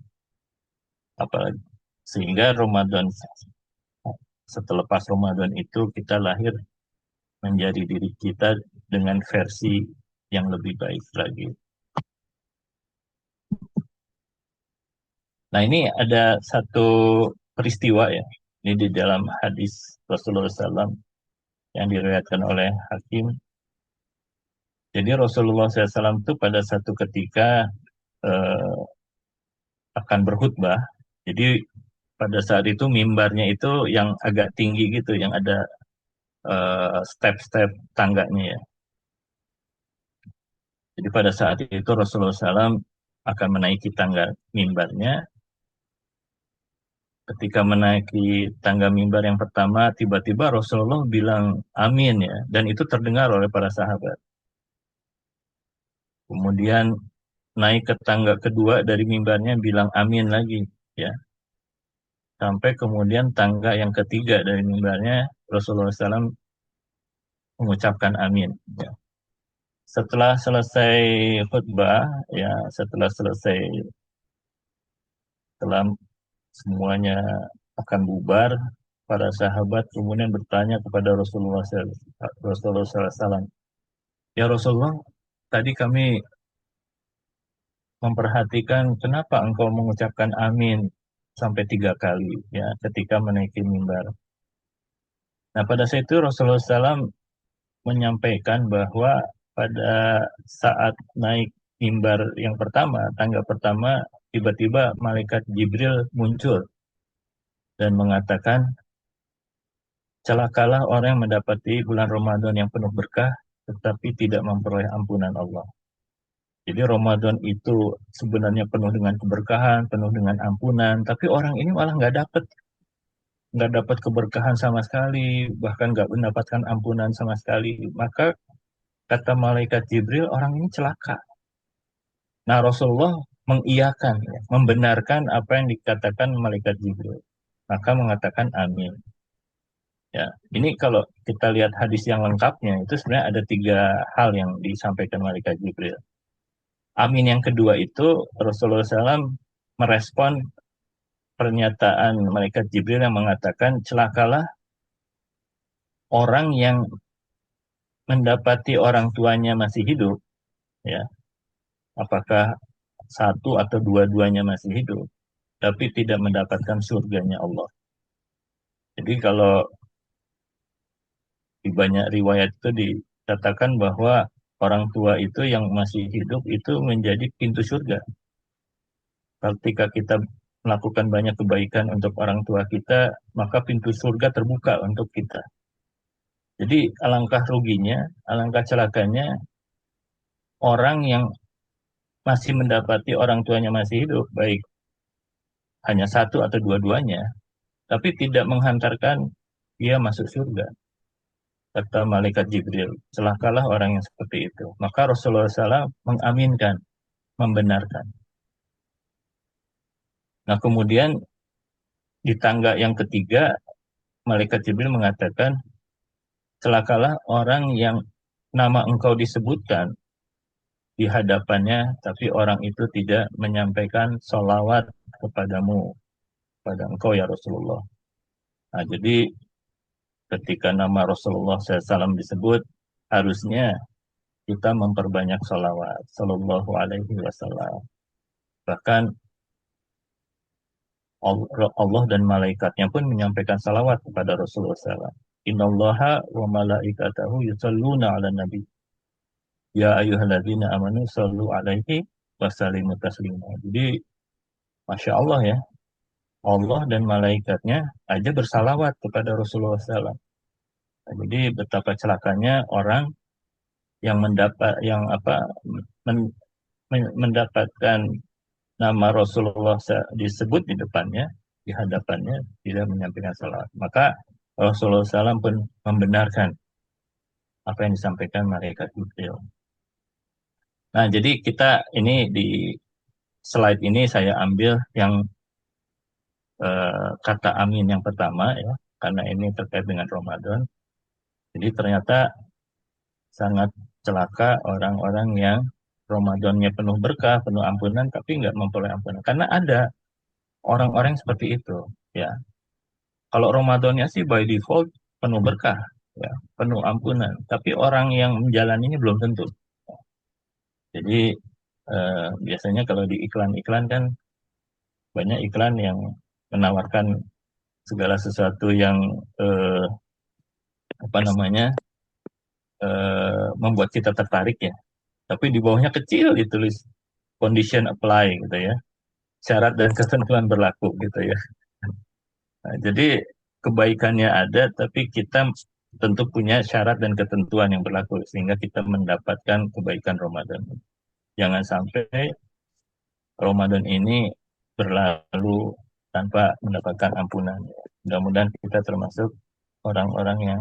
Apalagi sehingga setelah pas Ramadan itu kita lahir menjadi diri kita dengan versi yang lebih baik lagi. Nah ini ada satu peristiwa ya, ini di dalam hadis Rasulullah SAW yang diriwayatkan oleh Hakim. Jadi Rasulullah SAW itu pada satu ketika akan berkhutbah, jadi pada saat itu mimbarnya itu yang agak tinggi gitu, yang ada step-step tangganya ya. Jadi pada saat itu Rasulullah SAW akan menaiki tangga mimbarnya. Ketika menaiki tangga mimbar yang pertama, tiba-tiba Rasulullah bilang amin ya, dan itu terdengar oleh para sahabat. Kemudian naik ke tangga kedua dari mimbarnya bilang amin lagi ya. Sampai kemudian tangga yang ketiga dari mimbarnya Rasulullah SAW mengucapkan amin ya. Setelah selesai khutbah ya, setelah semuanya akan bubar, para sahabat kemudian bertanya kepada Rasulullah SAW, ya Rasulullah, tadi kami memperhatikan kenapa engkau mengucapkan amin sampai 3 kali ya ketika menaiki mimbar. Nah pada saat itu Rasulullah SAW menyampaikan bahwa pada saat naik mimbar yang pertama, tangga pertama, tiba-tiba malaikat Jibril muncul dan mengatakan, celakalah orang yang mendapati bulan Ramadan yang penuh berkah, tetapi tidak memperoleh ampunan Allah. Jadi Ramadan itu sebenarnya penuh dengan keberkahan, penuh dengan ampunan, tapi orang ini malah nggak dapat keberkahan sama sekali, bahkan nggak mendapatkan ampunan sama sekali. Maka kata malaikat Jibril, orang ini celaka. Nah Rasulullah mengiyakan, ya, membenarkan apa yang dikatakan malaikat Jibril. Maka mengatakan amin. Ya, ini kalau kita lihat hadis yang lengkapnya, itu sebenarnya ada 3 hal yang disampaikan malaikat Jibril. Amin yang kedua itu Rasulullah SAW merespon pernyataan malaikat Jibril yang mengatakan celakalah orang yang mendapati orang tuanya masih hidup, ya, apakah satu atau dua-duanya masih hidup, tapi tidak mendapatkan surganya Allah. Jadi kalau di banyak riwayat itu dikatakan bahwa orang tua itu yang masih hidup itu menjadi pintu surga. Ketika kita melakukan banyak kebaikan untuk orang tua kita, maka pintu surga terbuka untuk kita. Jadi alangkah ruginya, alangkah celakanya orang yang masih mendapati orang tuanya masih hidup, baik hanya satu atau dua-duanya, tapi tidak menghantarkan dia masuk surga. Kata malaikat Jibril, celakalah orang yang seperti itu. Maka Rasulullah SAW mengaminkan, membenarkan. Nah kemudian di tangga yang ketiga, malaikat Jibril mengatakan, celakalah orang yang nama engkau disebutkan di hadapannya, tapi orang itu tidak menyampaikan sholawat kepadamu, pada engkau ya Rasulullah. Nah, jadi ketika nama Rasulullah SAW disebut, harusnya kita memperbanyak sholawat, Sallallahu Alaihi Wasallam. Bahkan Allah dan malaikatnya pun menyampaikan salawat kepada Rasulullah SAW. Innallaha wa malaikatahu yusalluna ala nabi. Ya ayyuhalladzina amanu sallu alaihi wasallimu taslima. Jadi, Masya Allah ya, Allah dan malaikatnya aja bersalawat kepada Rasulullah SAW. Jadi betapa celakanya orang yang mendapatkan nama Rasulullah disebut di depannya, di hadapannya, tidak menyampaikan salawat. Maka Rasulullah SAW pun membenarkan apa yang disampaikan malaikat Jibril. Nah, jadi kita ini di slide ini saya ambil yang kata amin yang pertama ya, karena ini terkait dengan Ramadan. Jadi ternyata sangat celaka orang-orang yang Ramadannya penuh berkah, penuh ampunan, tapi nggak memperoleh ampunan. Karena ada orang-orang seperti itu, ya. Kalau Ramadannya sih by default penuh berkah, ya, penuh ampunan. Tapi orang yang menjalaninya belum tentu. Jadi biasanya kalau di iklan-iklan kan banyak iklan yang menawarkan segala sesuatu yang membuat kita tertarik ya. Tapi di bawahnya kecil ditulis condition apply gitu ya. Syarat dan ketentuan berlaku gitu ya. Nah, jadi kebaikannya ada, tapi kita tentu punya syarat dan ketentuan yang berlaku sehingga kita mendapatkan kebaikan Ramadan. Jangan sampai Ramadan ini berlalu tanpa mendapatkan ampunan. Mudah-mudahan kita termasuk orang-orang yang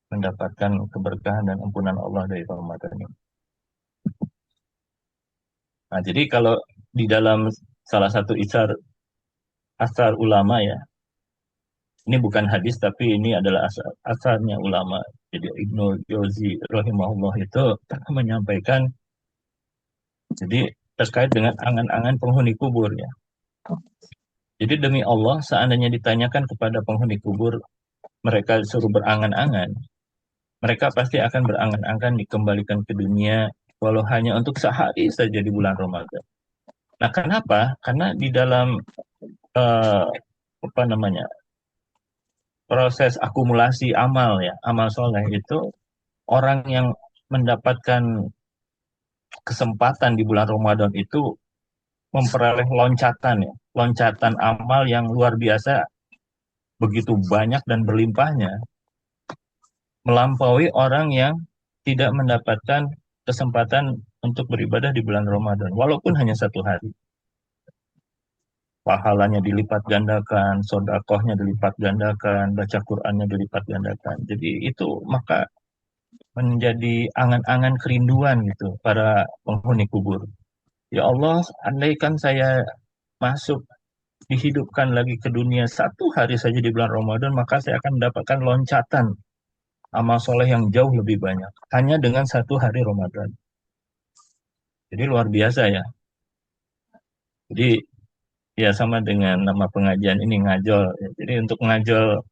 mendapatkan keberkahan dan ampunan Allah dari Ramadan ini. Nah, jadi kalau di dalam salah satu asar ulama ya, ini bukan hadis tapi ini adalah asarnya ulama. Jadi Ibnu Jauzi rahimahullah itu menyampaikan jadi terkait dengan angan-angan penghuni kubur ya. Jadi demi Allah seandainya ditanyakan kepada penghuni kubur, mereka suruh berangan-angan, mereka pasti akan berangan-angan dikembalikan ke dunia walau hanya untuk sehari saja di bulan Ramadan. Nah, kenapa? Karena di dalam eh, apa namanya proses akumulasi amal ya, amal soleh itu orang yang mendapatkan kesempatan di bulan Ramadan itu memperoleh loncatan ya, loncatan amal yang luar biasa, begitu banyak dan berlimpahnya, melampaui orang yang tidak mendapatkan kesempatan untuk beribadah di bulan Ramadan, walaupun hanya satu hari. Pahalanya dilipat gandakan, sodakohnya dilipat gandakan, baca Qur'annya dilipat gandakan. Jadi itu maka menjadi angan-angan kerinduan gitu para penghuni kubur. Ya Allah, andaikan saya masuk dihidupkan lagi ke dunia satu hari saja di bulan Ramadan, maka saya akan mendapatkan loncatan amal soleh yang jauh lebih banyak. Hanya dengan satu hari Ramadan. Jadi luar biasa ya. Jadi ya sama dengan nama pengajian ini ngajol. Ya. Jadi untuk ngajol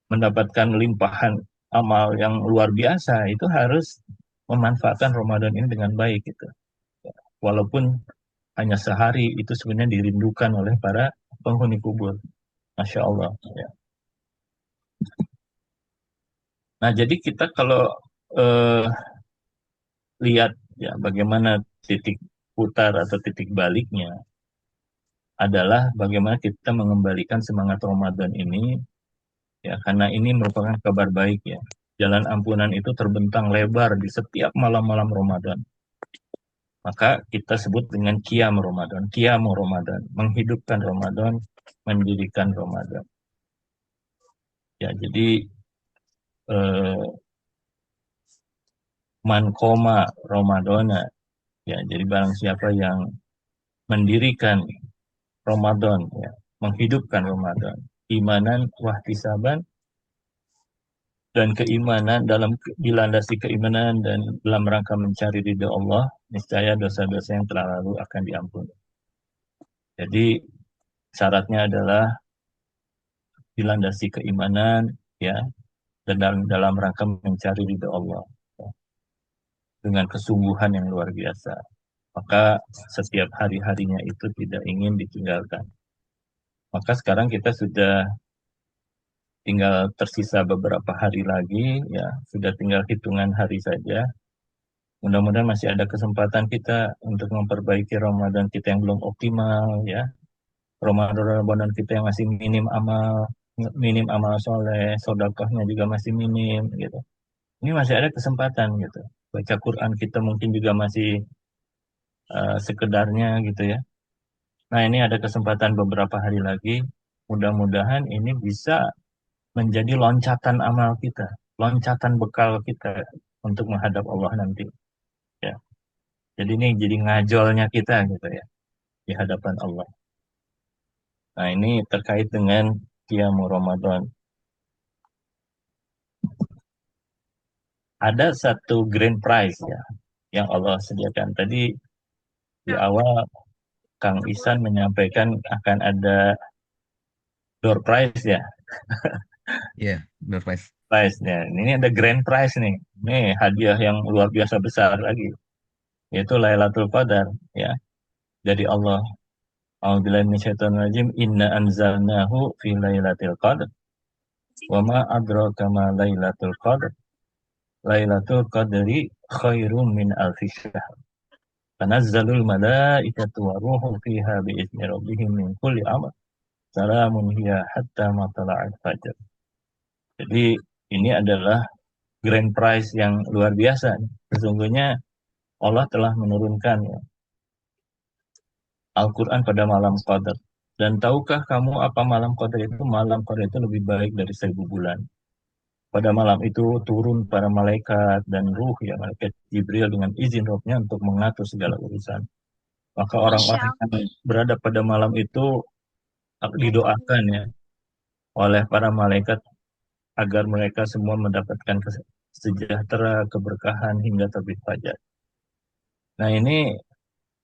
mendapatkan limpahan amal yang luar biasa itu harus memanfaatkan Ramadan ini dengan baik gitu. Walaupun hanya sehari itu sebenarnya dirindukan oleh para penghuni kubur. Masya Allah. Ya. Nah, jadi kita kalau eh, lihat ya bagaimana titik putar atau titik baliknya adalah bagaimana kita mengembalikan semangat Ramadan ini ya karena ini merupakan kabar baik ya. Jalan ampunan itu terbentang lebar di setiap malam-malam Ramadan. Maka kita sebut dengan Qiyam Ramadan, Qiyamu Ramadan, menghidupkan Ramadan, mendirikan Ramadan. Ya, jadi eh, man koma Ramadana. Ya, jadi barang siapa yang mendirikan Ramadan, ya, menghidupkan Ramadan, imanan wahtisaban dan keimanan dalam dilandasi keimanan dan dalam rangka mencari ridha Allah, niscaya dosa-dosa yang telah lalu akan diampuni. Jadi syaratnya adalah dilandasi keimanan, ya, dan dalam rangka mencari ridha Allah ya, dengan kesungguhan yang luar biasa. Maka setiap hari-harinya itu tidak ingin ditinggalkan. Maka sekarang kita sudah tinggal tersisa beberapa hari lagi, ya sudah tinggal hitungan hari saja. Mudah-mudahan masih ada kesempatan kita untuk memperbaiki Ramadan kita yang belum optimal, ya. Ramadan kita yang masih minim amal soleh, sodakohnya juga masih minim, gitu. Ini masih ada kesempatan, gitu. Baca Quran kita mungkin juga masih sekedarnya, gitu ya. Nah, ini ada kesempatan beberapa hari lagi. Mudah-mudahan ini bisa menjadi loncatan amal kita, loncatan bekal kita untuk menghadap Allah nanti. Ya, jadi ini jadi ngajolnya kita gitu ya di hadapan Allah. Nah, ini terkait dengan Qiyamu Ramadan. Ada satu grand prize ya yang Allah sediakan. Tadi di awal Kang Isan menyampaikan akan ada door prize ya. Iya, door prize. Prize-nya. Ini ada grand prize nih. Ini hadiah yang luar biasa besar lagi. Yaitu Lailatul Qadar ya dari Allah. A'udzubillahi minasyaitonirrajim. Inna anzalnahu fi lailatul qadar. Wa ma adraka ma lailatul qadar. Lailatul qadri khairum min alfi syahr. Tanazzalul malaikatu wa ruhu fiha bi'izni rabbihim min kulli amr. Salamun hiya hatta matla'il fajr. Jadi ini adalah grand prize yang luar biasa. Sesungguhnya Allah telah menurunkan ya, Al-Quran pada malam Qadar. Dan tahukah kamu apa malam Qadar itu? Malam Qadar itu lebih baik dari 1.000 bulan. Pada malam itu turun para malaikat dan ruh ya malaikat Jibril dengan izin rohnya untuk mengatur segala urusan. Maka orang-orang yang berada pada malam itu didoakan ya oleh para malaikat agar mereka semua mendapatkan sejahtera, keberkahan hingga terbit fajar. Nah ini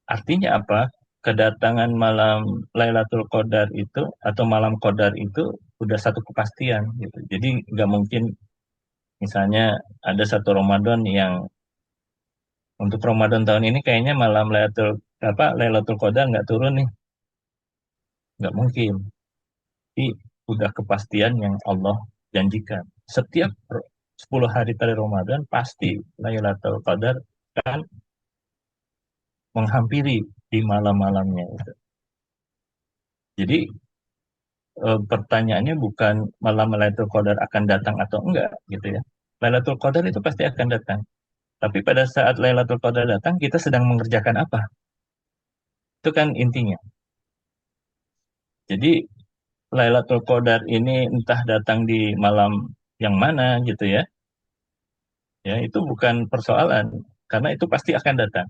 artinya apa? kedatangan malam Lailatul Qadar itu atau malam Qadar itu udah satu kepastian gitu. Jadi nggak mungkin misalnya ada satu Ramadan yang untuk Ramadan tahun ini kayaknya malam Lailatul Qadar nggak turun nih, nggak mungkin. Tapi udah kepastian yang Allah janjikan. Setiap 10 hari terakhir Ramadan pasti Lailatul Qadar kan menghampiri di malam-malamnya itu. Jadi pertanyaannya bukan malam Lailatul Qadar akan datang atau enggak gitu ya. Lailatul Qadar itu pasti akan datang. Tapi pada saat Lailatul Qadar datang, kita sedang mengerjakan apa? Itu kan intinya. Jadi Lailatul Qadar ini entah datang di malam yang mana gitu ya. Ya, itu bukan persoalan karena itu pasti akan datang.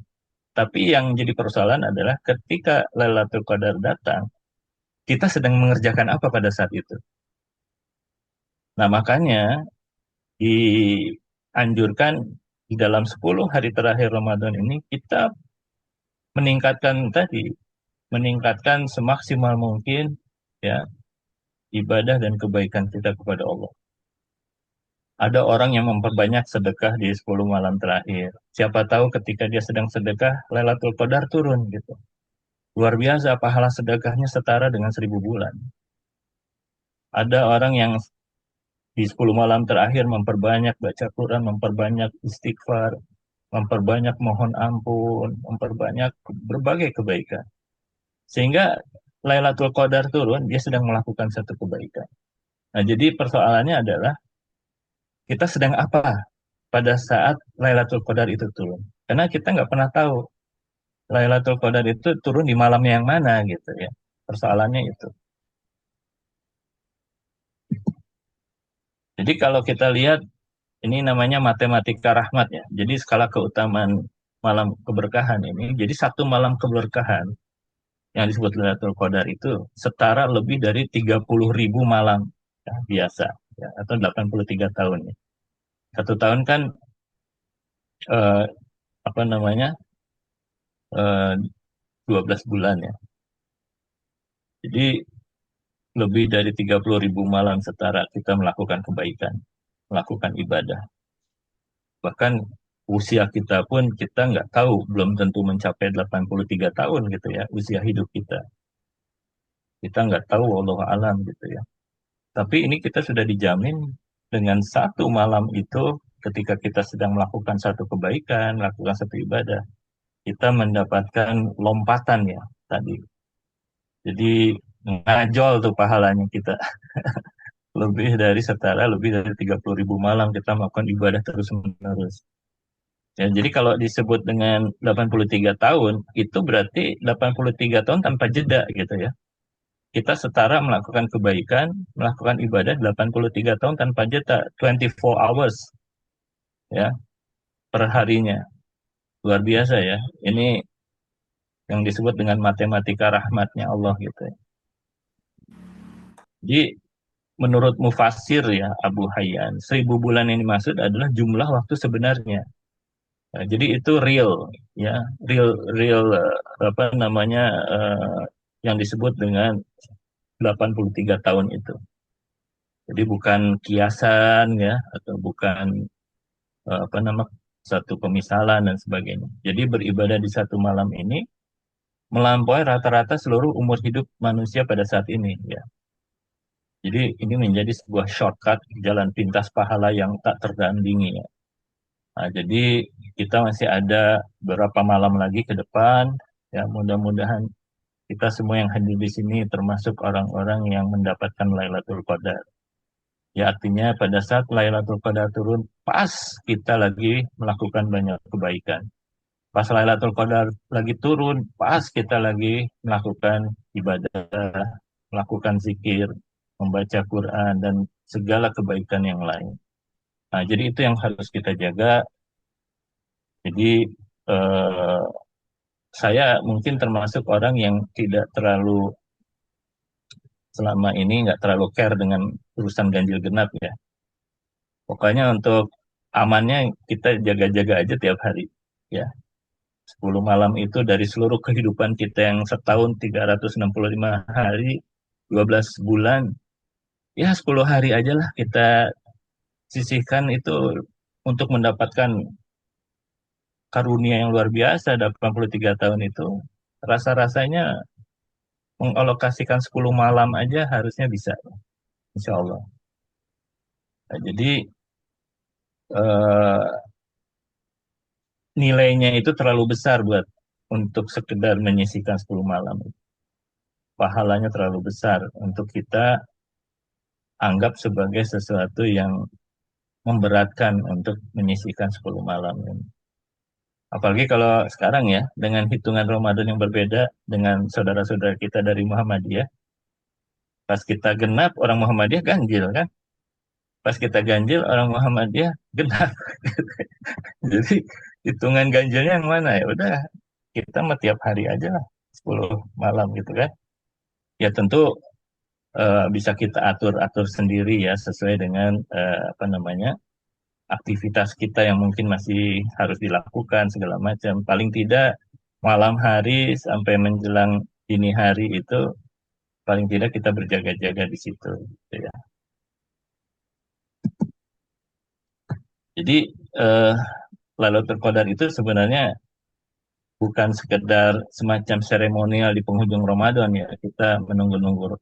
Tapi yang jadi persoalan adalah ketika Lailatul Qadar datang, kita sedang mengerjakan apa pada saat itu. Nah, makanya dianjurkan di dalam 10 hari terakhir Ramadan ini kita meningkatkan semaksimal mungkin ya ibadah dan kebaikan kita kepada Allah. Ada orang yang memperbanyak sedekah di 10 malam terakhir. Siapa tahu ketika dia sedang sedekah, Lailatul Qadar turun gitu. Luar biasa, pahala sedekahnya setara dengan 1.000 bulan. Ada orang yang di 10 malam terakhir memperbanyak baca Quran, memperbanyak istighfar, memperbanyak mohon ampun, memperbanyak berbagai kebaikan. Sehingga Lailatul Qadar turun, dia sedang melakukan satu kebaikan. Nah, jadi persoalannya adalah kita sedang apa pada saat Lailatul Qadar itu turun. Karena kita nggak pernah tahu Lailatul Qadar itu turun di malam yang mana gitu ya. Persoalannya itu. Jadi kalau kita lihat ini namanya matematika rahmat ya. Jadi skala keutamaan malam keberkahan ini. Jadi satu malam keberkahan yang disebut Lailatul Qadar itu setara lebih dari 30.000 malam ya, biasa ya, atau 83 tahun ya. Satu tahun kan eh, apa namanya 12 bulan ya. Jadi lebih dari 30.000 malam setara kita melakukan kebaikan, melakukan ibadah. Bahkan usia kita pun kita nggak tahu, belum tentu mencapai 83 tahun gitu ya, usia hidup kita. Kita nggak tahu, wallahu alam gitu ya. Tapi ini kita sudah dijamin dengan satu malam itu, ketika kita sedang melakukan satu kebaikan, melakukan satu ibadah, kita mendapatkan lompatan ya tadi. Jadi ngajol tuh pahalanya kita. Lebih dari 30.000 malam kita melakukan ibadah terus-menerus. Ya, jadi kalau disebut dengan 83 tahun, itu berarti 83 tahun tanpa jeda gitu ya. Kita setara melakukan kebaikan, melakukan ibadah 83 tahun tanpa jeda, 24 hours ya per harinya. Luar biasa ya. Ini yang disebut dengan matematika rahmatnya Allah gitu ya. Jadi menurut Mufasir ya Abu Hayyan, 1.000 bulan yang dimaksud adalah jumlah waktu sebenarnya. Nah, jadi itu real ya, real real apa namanya yang disebut dengan 83 tahun itu. Jadi bukan kiasan ya atau bukan apa nama satu pemisalan dan sebagainya. Jadi beribadah di satu malam ini melampaui rata-rata seluruh umur hidup manusia pada saat ini ya. Jadi ini menjadi sebuah shortcut jalan pintas pahala yang tak tertandingi ya. Nah, jadi kita masih ada beberapa malam lagi ke depan ya, mudah-mudahan kita semua yang hadir di sini termasuk orang-orang yang mendapatkan Lailatul Qadar. Ya artinya pada saat Lailatul Qadar turun, pas kita lagi melakukan banyak kebaikan. Pas Lailatul Qadar lagi turun, pas kita lagi melakukan ibadah, melakukan zikir, membaca Quran, dan segala kebaikan yang lain. Nah, jadi itu yang harus kita jaga. Jadi eh, saya mungkin termasuk orang yang tidak terlalu selama ini nggak terlalu care dengan urusan ganjil genap ya. Pokoknya untuk amannya kita jaga-jaga aja tiap hari ya. 10 malam itu dari seluruh kehidupan kita yang setahun 365 hari, 12 bulan, ya 10 hari aja lah kita sisihkan itu untuk mendapatkan karunia yang luar biasa 83 tahun itu. Rasa-rasanya mengalokasikan 10 malam aja harusnya bisa, insya Allah. Nah, jadi eh, nilainya itu terlalu besar buat untuk sekedar menyisihkan 10 malam. Pahalanya terlalu besar untuk kita anggap sebagai sesuatu yang memberatkan untuk menyisihkan 10 malam ini. Apalagi kalau sekarang ya, dengan hitungan Ramadan yang berbeda dengan saudara-saudara kita dari Muhammadiyah, pas kita genap, orang Muhammadiyah ganjil kan? Pas kita ganjil, orang Muhammadiyah genap. Jadi hitungan ganjilnya yang mana ya? Udah, kita mah tiap hari aja lah, 10 malam gitu kan. Ya tentu bisa kita atur-atur sendiri ya, sesuai dengan apa namanya, aktivitas kita yang mungkin masih harus dilakukan segala macam. Paling tidak malam hari sampai menjelang dini hari itu paling tidak kita berjaga-jaga di situ, gitu ya. Jadi eh, Lailatul Qadar itu sebenarnya bukan sekedar semacam seremonial di penghujung Ramadan ya. Kita menunggu-nunggu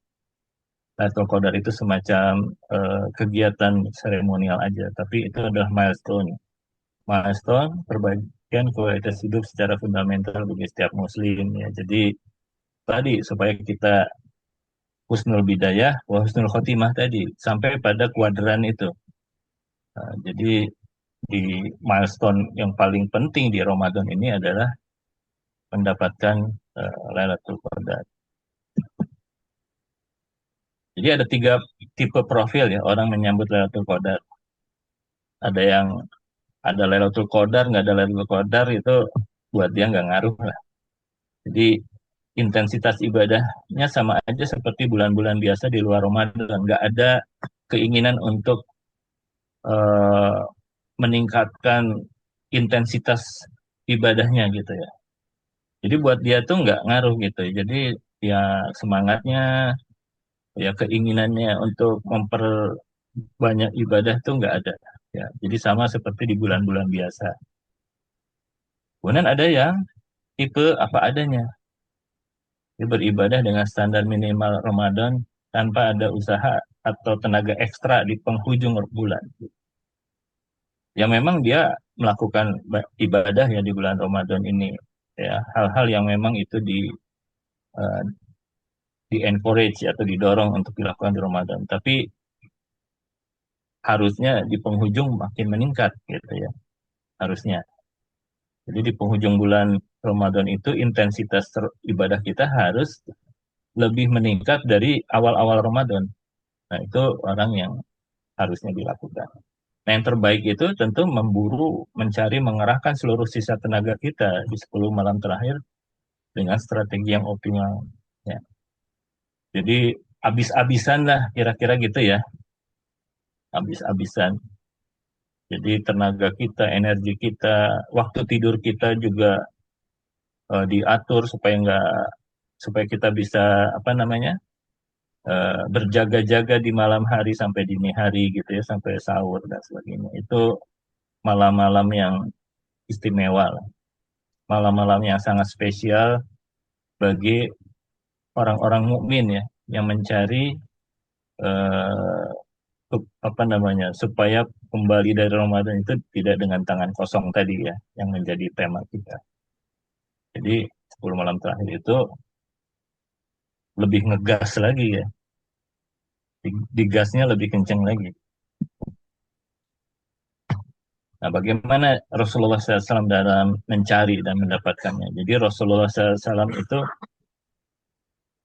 Lailatul Qadar itu semacam kegiatan seremonial aja, tapi itu adalah milestone. Milestone perbaikan kualitas hidup secara fundamental bagi setiap muslim ya. Jadi tadi supaya kita husnul bidayah, wa husnul khotimah tadi sampai pada kuadran itu. Nah, jadi di milestone yang paling penting di Ramadan ini adalah mendapatkan Lailatul Qadar. Jadi ada 3 tipe profil ya orang menyambut Lailatul Qadar. Ada yang ada Lailatul Qadar, nggak ada Lailatul Qadar itu buat dia nggak ngaruh lah. Jadi intensitas ibadahnya sama aja seperti bulan-bulan biasa di luar Ramadan. Nggak ada keinginan untuk eh, meningkatkan intensitas ibadahnya gitu ya. Jadi buat dia tuh nggak ngaruh gitu. Jadi ya semangatnya, ya keinginannya untuk memperbanyak ibadah tuh nggak ada. Ya, jadi sama seperti di bulan-bulan biasa. Kemudian ada yang tipe apa adanya. Dia beribadah dengan standar minimal Ramadan tanpa ada usaha atau tenaga ekstra di penghujung bulan. Ya memang dia melakukan ibadah ya di bulan Ramadan ini. Ya, hal-hal yang memang itu eh, di encourage atau didorong untuk dilakukan di Ramadan. Tapi harusnya di penghujung makin meningkat gitu ya. Harusnya. Jadi di penghujung bulan Ramadan itu intensitas ibadah kita harus lebih meningkat dari awal-awal Ramadan. Nah, itu orang yang harusnya dilakukan. Nah, yang terbaik itu tentu memburu, mencari, mengerahkan seluruh sisa tenaga kita di 10 malam terakhir dengan strategi yang optimal. Ya. Jadi, habis-habisan lah kira-kira gitu ya. Habis-habisan. Jadi, tenaga kita, energi kita, waktu tidur kita juga diatur supaya kita bisa apa namanya berjaga-jaga di malam hari sampai dini hari gitu ya, sampai sahur dan sebagainya. Itu malam-malam yang istimewa lah. Malam-malam yang sangat spesial bagi orang-orang mukmin ya, yang mencari eh, apa namanya, supaya kembali dari Ramadan itu tidak dengan tangan kosong tadi ya, yang menjadi tema kita. Jadi 10 malam terakhir itu lebih ngegas lagi ya, digasnya lebih kenceng lagi. Nah, bagaimana Rasulullah SAW dalam mencari dan mendapatkannya? Jadi Rasulullah SAW itu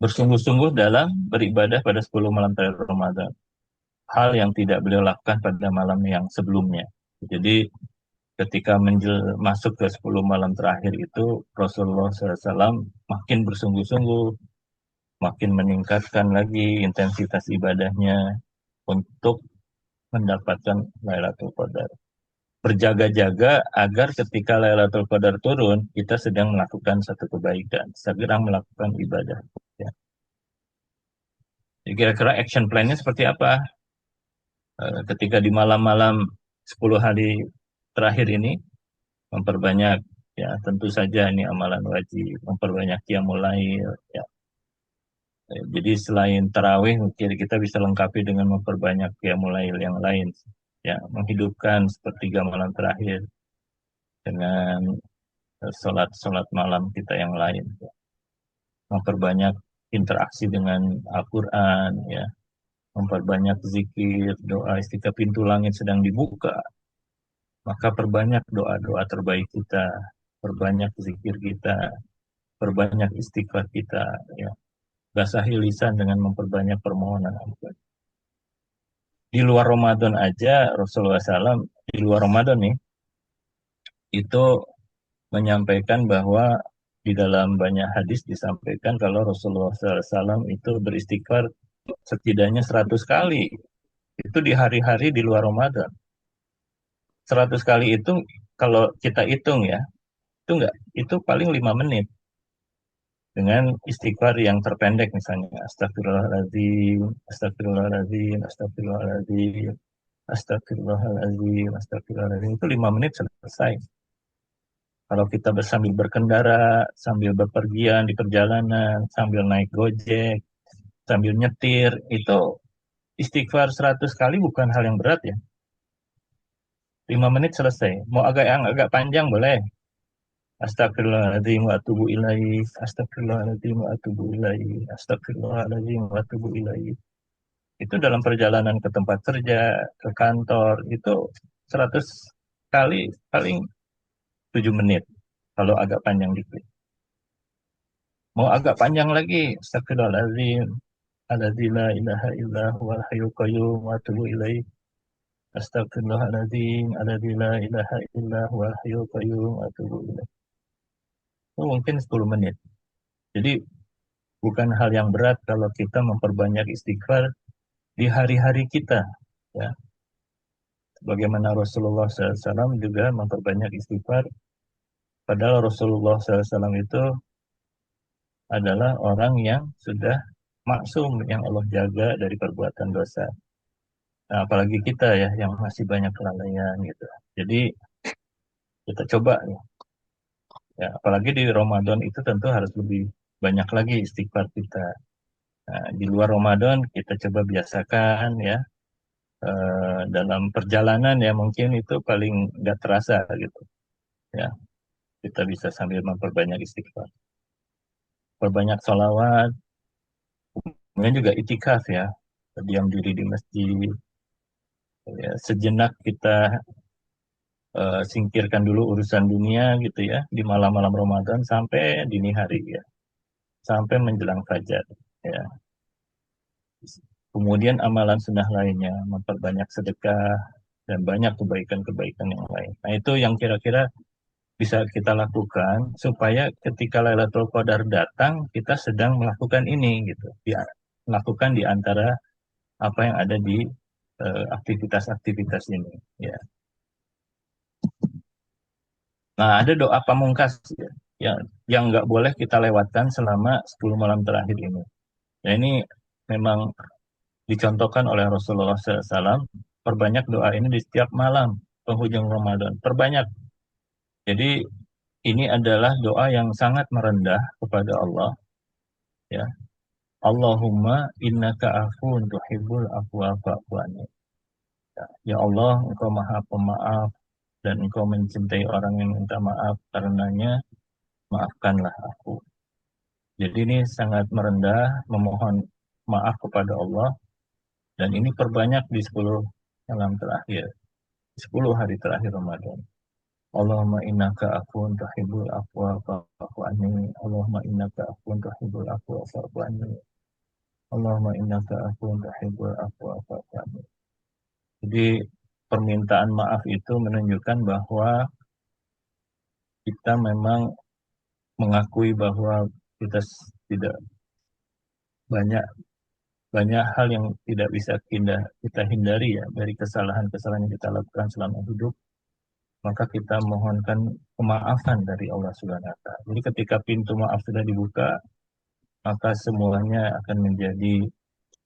bersungguh-sungguh dalam beribadah pada 10 malam terakhir Ramadan. Hal yang tidak beliau lakukan pada malam yang sebelumnya. Jadi ketika masuk ke 10 malam terakhir itu Rasulullah SAW makin bersungguh-sungguh, makin meningkatkan lagi intensitas ibadahnya untuk mendapatkan Lailatul Qadar. berjaga-jaga agar ketika Lailatul Qadar turun, kita sedang melakukan satu kebaikan, sedang melakukan ibadah. Ya. Jadi kira-kira action plan-nya seperti apa? Ketika di malam-malam 10 hari terakhir ini, memperbanyak, ya tentu saja ini amalan wajib, memperbanyak qiyamul lail, ya. Jadi selain tarawih, mungkin kita bisa lengkapi dengan memperbanyak qiyamul lail yang lain, ya, menghidupkan sepertiga malam terakhir dengan sholat-sholat malam kita yang lain, ya. Memperbanyak interaksi dengan Al-Quran, ya, memperbanyak zikir, doa ketika pintu langit sedang dibuka, maka perbanyak doa-doa terbaik kita, perbanyak zikir kita, perbanyak istighfar kita, ya. Basahi lisan dengan memperbanyak permohonan ampun. Di luar Ramadan aja, Rasulullah SAW, di luar Ramadan nih, itu menyampaikan bahwa di dalam banyak hadis disampaikan kalau Rasulullah SAW itu beristighfar setidaknya 100 kali. Itu di hari-hari di luar Ramadan. 100 kali itu kalau kita hitung ya, itu paling 5 menit. Dengan istighfar yang terpendek misalnya, astagfirullahaladzim, astagfirullahaladzim, astagfirullahaladzim, astagfirullahaladzim, astagfirullahaladzim, itu 5 menit selesai. Kalau kita sambil berkendara, sambil bepergian di perjalanan, sambil naik gojek, sambil nyetir, itu istighfar 100 kali bukan hal yang berat ya. 5 menit selesai. Mau agak panjang boleh. Astagfirullahaladzim wa atubu ilaih, astagfirullahaladzim wa atubu ilaih, astagfirullahaladzim wa atubu ilaih. Itu dalam perjalanan ke tempat kerja, ke kantor, itu 100 kali paling 7 menit. Kalau agak panjang dikit. Mau agak panjang lagi, astagfirullahaladzim, alladzi la ilaha illa huwal hayyul qayyum wa atubu ilaih. Astagfirullahaladzim, alladzi la ilaha illa huwal hayyul qayyum wa atubu ilaih. Itu mungkin 10 menit. Jadi bukan hal yang berat kalau kita memperbanyak istighfar di hari-hari kita. Ya. Bagaimana Rasulullah SAW juga memperbanyak istighfar. Padahal Rasulullah SAW itu adalah orang yang sudah maksum, yang Allah jaga dari perbuatan dosa. Nah, apalagi kita ya, yang masih banyak kelalaian gitu. Jadi kita coba ya, apalagi di Ramadan itu tentu harus lebih banyak lagi istighfar kita. Nah, di luar Ramadan kita coba biasakan ya, dalam perjalanan ya mungkin itu paling nggak terasa gitu ya, kita bisa sambil memperbanyak istighfar, perbanyak sholawat, kemudian juga itikaf ya, diam diri di masjid ya, sejenak kita singkirkan dulu urusan dunia gitu ya di malam-malam Ramadan sampai dini hari ya, sampai menjelang fajar ya. Kemudian amalan sunnah lainnya, memperbanyak sedekah dan banyak kebaikan-kebaikan yang lain. Nah, itu yang kira-kira bisa kita lakukan supaya ketika Lailatul Qadar datang, kita sedang melakukan ini gitu. Ya, melakukan di antara apa yang ada di aktivitas-aktivitas ini ya. Nah, ada doa pamungkas ya, yang nggak boleh kita lewatkan selama 10 malam terakhir ini. Ya, ini memang dicontohkan oleh Rasulullah SAW, perbanyak doa ini di setiap malam penghujung Ramadan, perbanyak. Jadi ini adalah doa yang sangat merendah kepada Allah, ya. Allahumma innaka afun tuhibbul afwa fa'fu anni. Ya Allah, Engkau Maha Pemaaf dan Engkau mencintai orang yang minta maaf, karenanya maafkanlah aku. Jadi ini sangat merendah, memohon maaf kepada Allah. Dan ini perbanyak di 10 malam terakhir, 10 hari terakhir Ramadan. Allahumma innaka afun tuhibbul afwa fa'fu anni. Allahumma innaka afun tuhibbul afwa fa'fu anni. Allahumma innaka afun tuhibbul afwa fa'fu anni. Jadi permintaan maaf itu menunjukkan bahwa kita memang mengakui bahwa kita tidak banyak hal yang tidak bisa kita hindari ya dari kesalahan-kesalahan yang kita lakukan selama hidup. maka kita mohonkan kemaafan dari Allah Subhanahu wa Ta'ala. Jadi ketika pintu maaf sudah dibuka, maka semuanya akan menjadi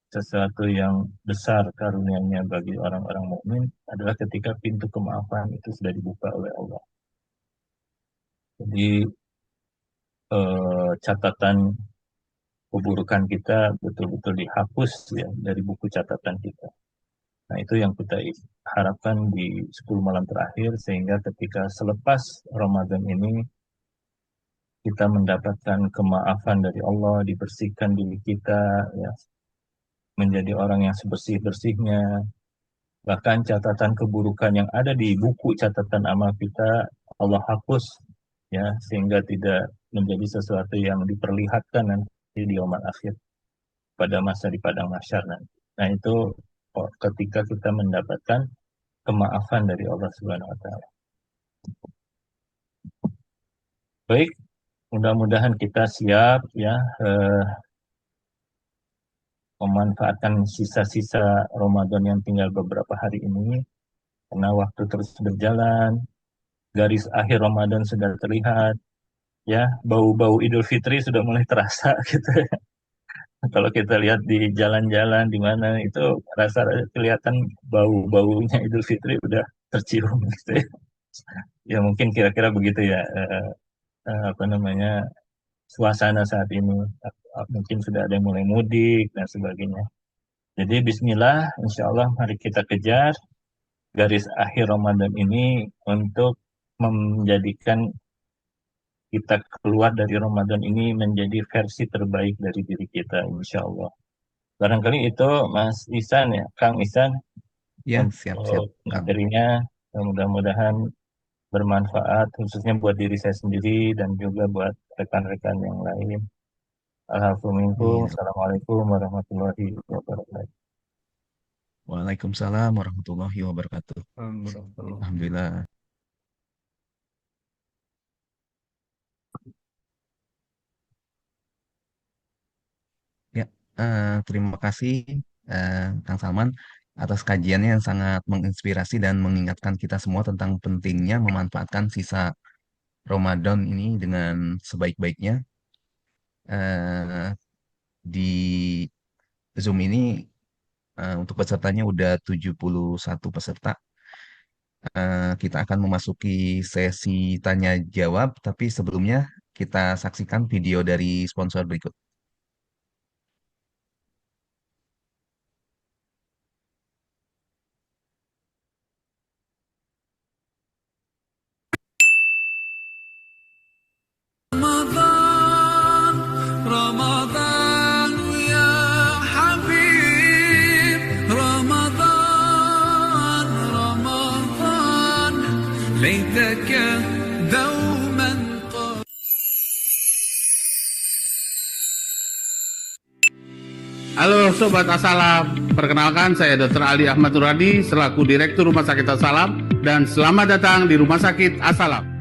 sesuatu yang besar karunia-Nya bagi orang-orang mukmin adalah ketika pintu kemaafan itu sudah dibuka oleh Allah. Jadi catatan keburukan kita betul-betul dihapus ya dari buku catatan kita. Nah, itu yang kita harapkan di 10 malam terakhir, sehingga ketika selepas Ramadan ini kita mendapatkan kemaafan dari Allah, dibersihkan diri kita, ya, menjadi orang yang sebersih-bersihnya. Bahkan catatan keburukan yang ada di buku catatan amal kita, Allah hapus, ya, sehingga tidak menjadi sesuatu yang diperlihatkan nanti di yaumul akhir pada masa di padang mahsyar nanti. Nah, itu ketika kita mendapatkan kemaafan dari Allah Subhanahu wa Ta'ala. Baik, mudah-mudahan kita siap ya memanfaatkan sisa-sisa Ramadan yang tinggal beberapa hari ini, karena waktu terus berjalan, garis akhir Ramadan sudah terlihat, ya, bau-bau Idul Fitri sudah mulai terasa gitu ya. Kalau kita lihat di jalan-jalan di mana itu rasa kelihatan bau-baunya Idul Fitri udah tercium gitu ya. Ya mungkin kira-kira begitu ya apa namanya suasana saat ini. Mungkin sudah ada yang mulai mudik dan sebagainya. Jadi Bismillah, insya Allah mari kita kejar garis akhir Ramadan ini untuk menjadikan kita keluar dari Ramadan ini menjadi versi terbaik dari diri kita, insya Allah. Barangkali itu Mas Ihsan ya, Kang Ihsan, Ya, siap-siap, untuk Kang. materinya. Mudah-mudahan bermanfaat, khususnya buat diri saya sendiri dan juga buat rekan-rekan yang lain. Alhamdulillah. Amin. Assalamualaikum warahmatullahi wabarakatuh. Waalaikumsalam warahmatullahi wabarakatuh. Alhamdulillah. Ya, terima kasih Kang Salman atas kajiannya yang sangat menginspirasi dan mengingatkan kita semua tentang pentingnya memanfaatkan sisa Ramadan ini dengan sebaik-baiknya. Eh, di Zoom ini untuk pesertanya udah 71 peserta. Kita akan memasuki sesi tanya jawab, tapi sebelumnya kita saksikan video dari sponsor berikut. رمضان رمضان يا حبيب رمضان رمضان ليتك دوما Halo Sobat Assalam, perkenalkan saya Dr. Ali Ahmad Nuradi selaku Direktur Rumah Sakit Assalam dan selamat datang di Rumah Sakit Assalam.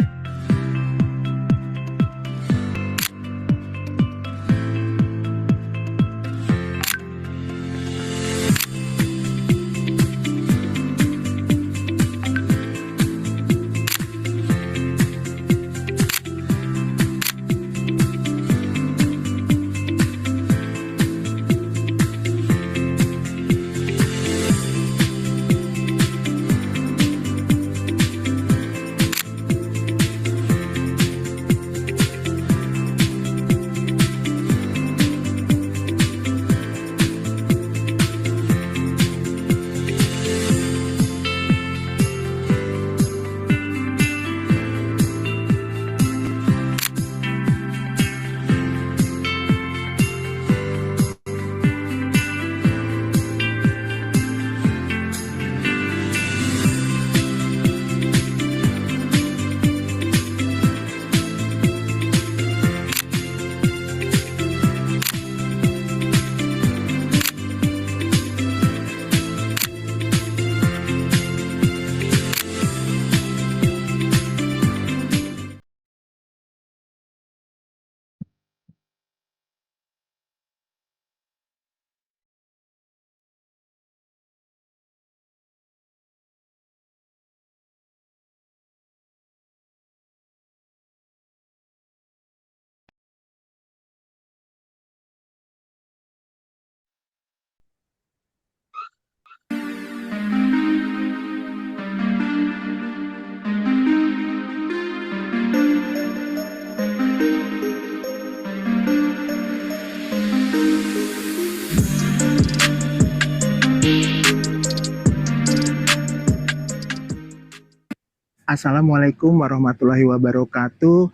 Assalamualaikum warahmatullahi wabarakatuh.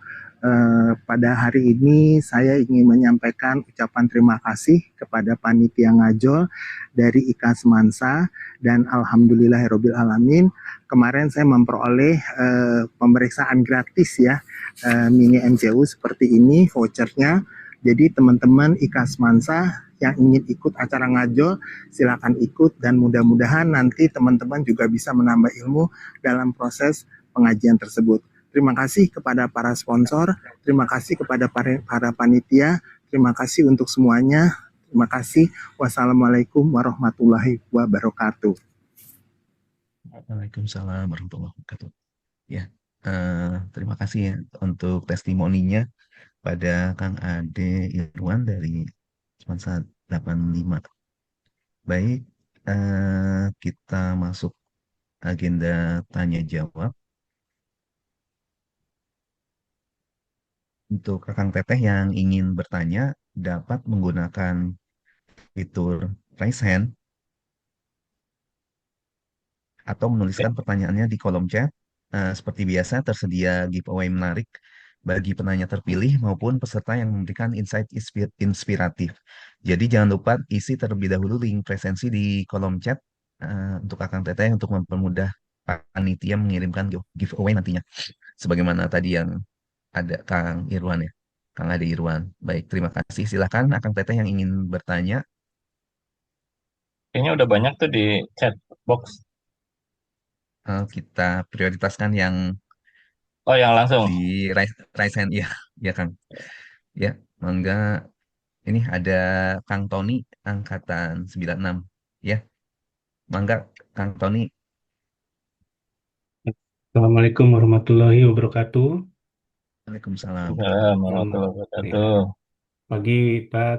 Pada hari ini saya ingin menyampaikan ucapan terima kasih kepada panitia ngajol dari IKA Semansa dan alhamdulillahirabbil alamin kemarin saya memperoleh pemeriksaan gratis ya, mini MCU seperti ini vouchernya. Jadi teman-teman IKA Semansa yang ingin ikut acara ngajol silakan ikut dan mudah-mudahan nanti teman-teman juga bisa menambah ilmu dalam proses pengajian tersebut. Terima kasih kepada para sponsor, terima kasih kepada para panitia, terima kasih untuk semuanya. Terima kasih. Wassalamualaikum warahmatullahi wabarakatuh. Waalaikumsalam warahmatullahi wabarakatuh. Ya, terima kasih ya untuk testimoninya pada Kang Ade Irwan dari Semansa 85. Baik, kita masuk agenda tanya jawab. Untuk Kakang Teteh yang ingin bertanya dapat menggunakan fitur raise hand atau menuliskan pertanyaannya di kolom chat. Seperti biasa tersedia giveaway menarik bagi penanya terpilih maupun peserta yang memberikan insight inspiratif. Jadi jangan lupa isi terlebih dahulu link presensi di kolom chat untuk Kakang Teteh untuk mempermudah panitia mengirimkan giveaway nantinya. Sebagaimana tadi yang ada Kang Irwan ya. Kang Ade Irwan. Baik, terima kasih. Silakan Akang Teteh yang ingin bertanya. Kayaknya udah banyak tuh di chat box. Kita prioritaskan yang Oh, yang langsung. di raise hand. Ya, ya Kang. Ya, mangga. Ini ada Kang Tony angkatan 96. Ya, mangga Kang Tony. Assalamualaikum warahmatullahi wabarakatuh. Waalaikumsalam. Assalamualaikum Selamat warahmatullahi wabarakatuh. pagi, Pak.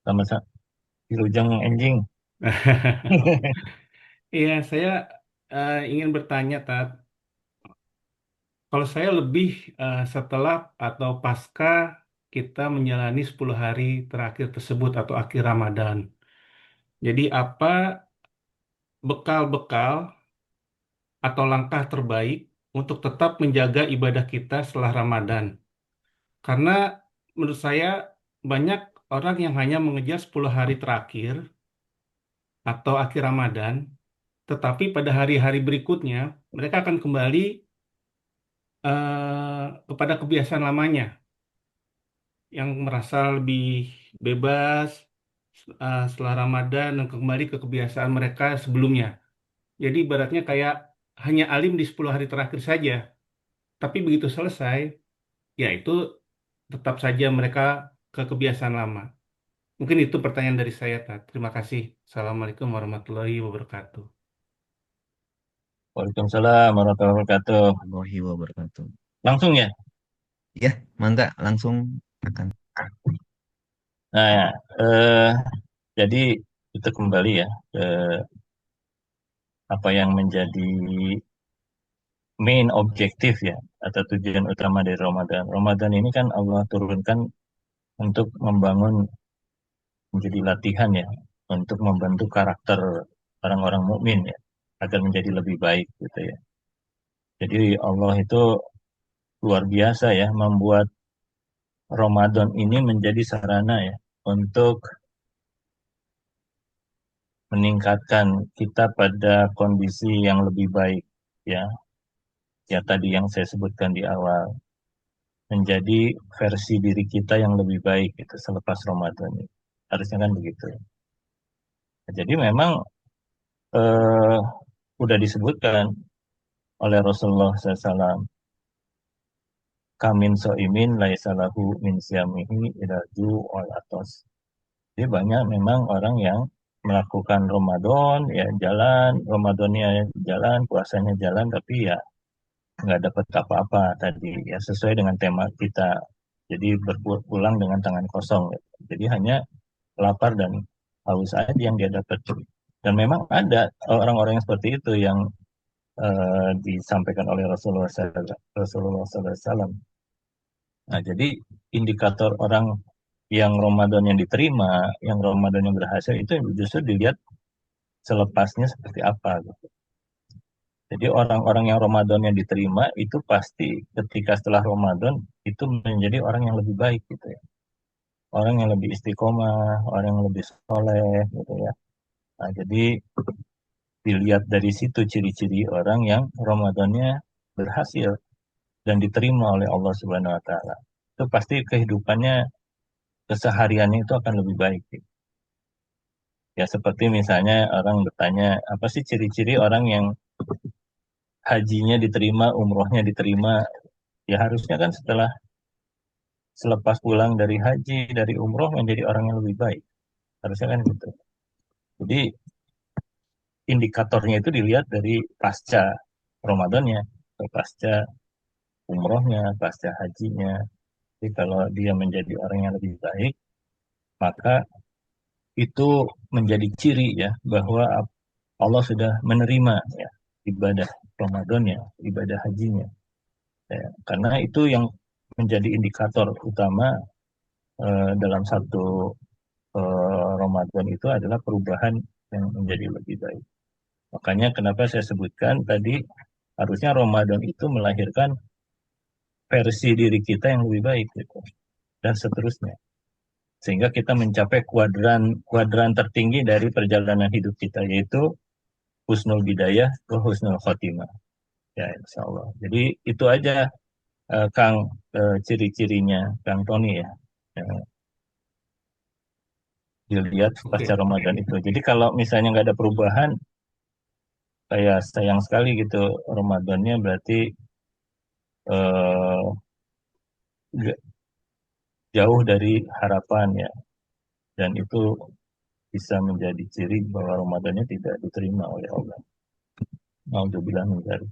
Sama-sama. Wilujeng anjing. Iya, saya ingin bertanya, Tat. Kalau saya lebih setelah atau pasca kita menjalani 10 hari terakhir tersebut atau akhir Ramadan. Jadi apa bekal-bekal atau langkah terbaik untuk tetap menjaga ibadah kita setelah Ramadan? Karena menurut saya banyak orang yang hanya mengejar 10 hari terakhir atau akhir Ramadan, tetapi pada hari-hari berikutnya mereka akan kembali kepada kebiasaan lamanya yang merasa lebih bebas setelah Ramadan dan kembali ke kebiasaan mereka sebelumnya. Jadi ibaratnya kayak hanya alim di 10 hari terakhir saja, tapi begitu selesai, ya itu tetap saja mereka ke kebiasaan lama. Mungkin itu pertanyaan dari saya, Tat. Terima kasih. Assalamualaikum warahmatullahi wabarakatuh. Waalaikumsalam warahmatullahi wabarakatuh. Warahmatullahi wabarakatuh. Langsung ya? Ya, mangga langsung akan. Nah, jadi itu kembali ya ke apa yang menjadi main objektif ya atau tujuan utama dari Ramadan. Ramadan ini kan Allah turunkan untuk membangun menjadi latihan ya untuk membentuk karakter orang-orang mukmin ya agar menjadi lebih baik gitu ya. Jadi Allah itu luar biasa ya membuat Ramadan ini menjadi sarana ya untuk meningkatkan kita pada kondisi yang lebih baik ya. Ya tadi yang saya sebutkan di awal menjadi versi diri kita yang lebih baik itu selepas Ramadan ini. Harusnya kan begitu. Jadi memang eh, udah disebutkan oleh Rasulullah SAW, kamin so'imin laisalahu min siyamihi idaju wal atos. Jadi banyak memang orang yang melakukan Ramadan, ya jalan, Ramadannya jalan, puasanya jalan, tapi ya nggak dapat apa-apa tadi, ya sesuai dengan tema kita. Jadi berpulang dengan tangan kosong. Jadi hanya lapar dan haus aja yang dia dapat. Dan memang ada orang-orang yang seperti itu yang disampaikan oleh Rasulullah SAW. Nah, jadi indikator orang yang Ramadan yang diterima, yang Ramadan yang berhasil itu justru dilihat selepasnya seperti apa gitu. Jadi orang-orang yang Ramadannya diterima itu pasti ketika setelah Ramadan itu menjadi orang yang lebih baik gitu ya. Orang yang lebih istiqomah, orang yang lebih soleh gitu ya. Nah, jadi dilihat dari situ ciri-ciri orang yang Ramadannya berhasil dan diterima oleh Allah Subhanahu wa taala. Itu pasti kehidupannya kesehariannya itu akan lebih baik gitu. Ya seperti misalnya orang bertanya, apa sih ciri-ciri orang yang hajinya diterima, umrohnya diterima? Ya harusnya kan setelah selepas pulang dari haji, dari umroh menjadi orang yang lebih baik. Harusnya kan gitu. Jadi indikatornya itu dilihat dari pasca Ramadannya, atau pasca umrohnya, pasca hajinya. Jadi kalau dia menjadi orang yang lebih baik, maka itu menjadi ciri ya bahwa Allah sudah menerima ya ibadah Ramadannya, ibadah hajinya. Ya, karena itu yang menjadi indikator utama dalam satu Ramadan itu adalah perubahan yang menjadi lebih baik. Makanya kenapa saya sebutkan tadi harusnya Ramadan itu melahirkan versi diri kita yang lebih baik gitu. Dan seterusnya. Sehingga kita mencapai kuadran tertinggi dari perjalanan hidup kita yaitu husnul bidayah ke husnul khotimah. Ya, insya Allah. Jadi itu aja Kang ciri-cirinya Kang Tony ya. Yang dilihat pasca Oke. Ramadan itu. Jadi kalau misalnya nggak ada perubahan, kayak sayang sekali gitu Ramadannya berarti eh, jauh dari harapan ya. Dan itu bisa menjadi ciri bahwa Ramadannya tidak diterima oleh Allah. Naudzubillah min dzalik.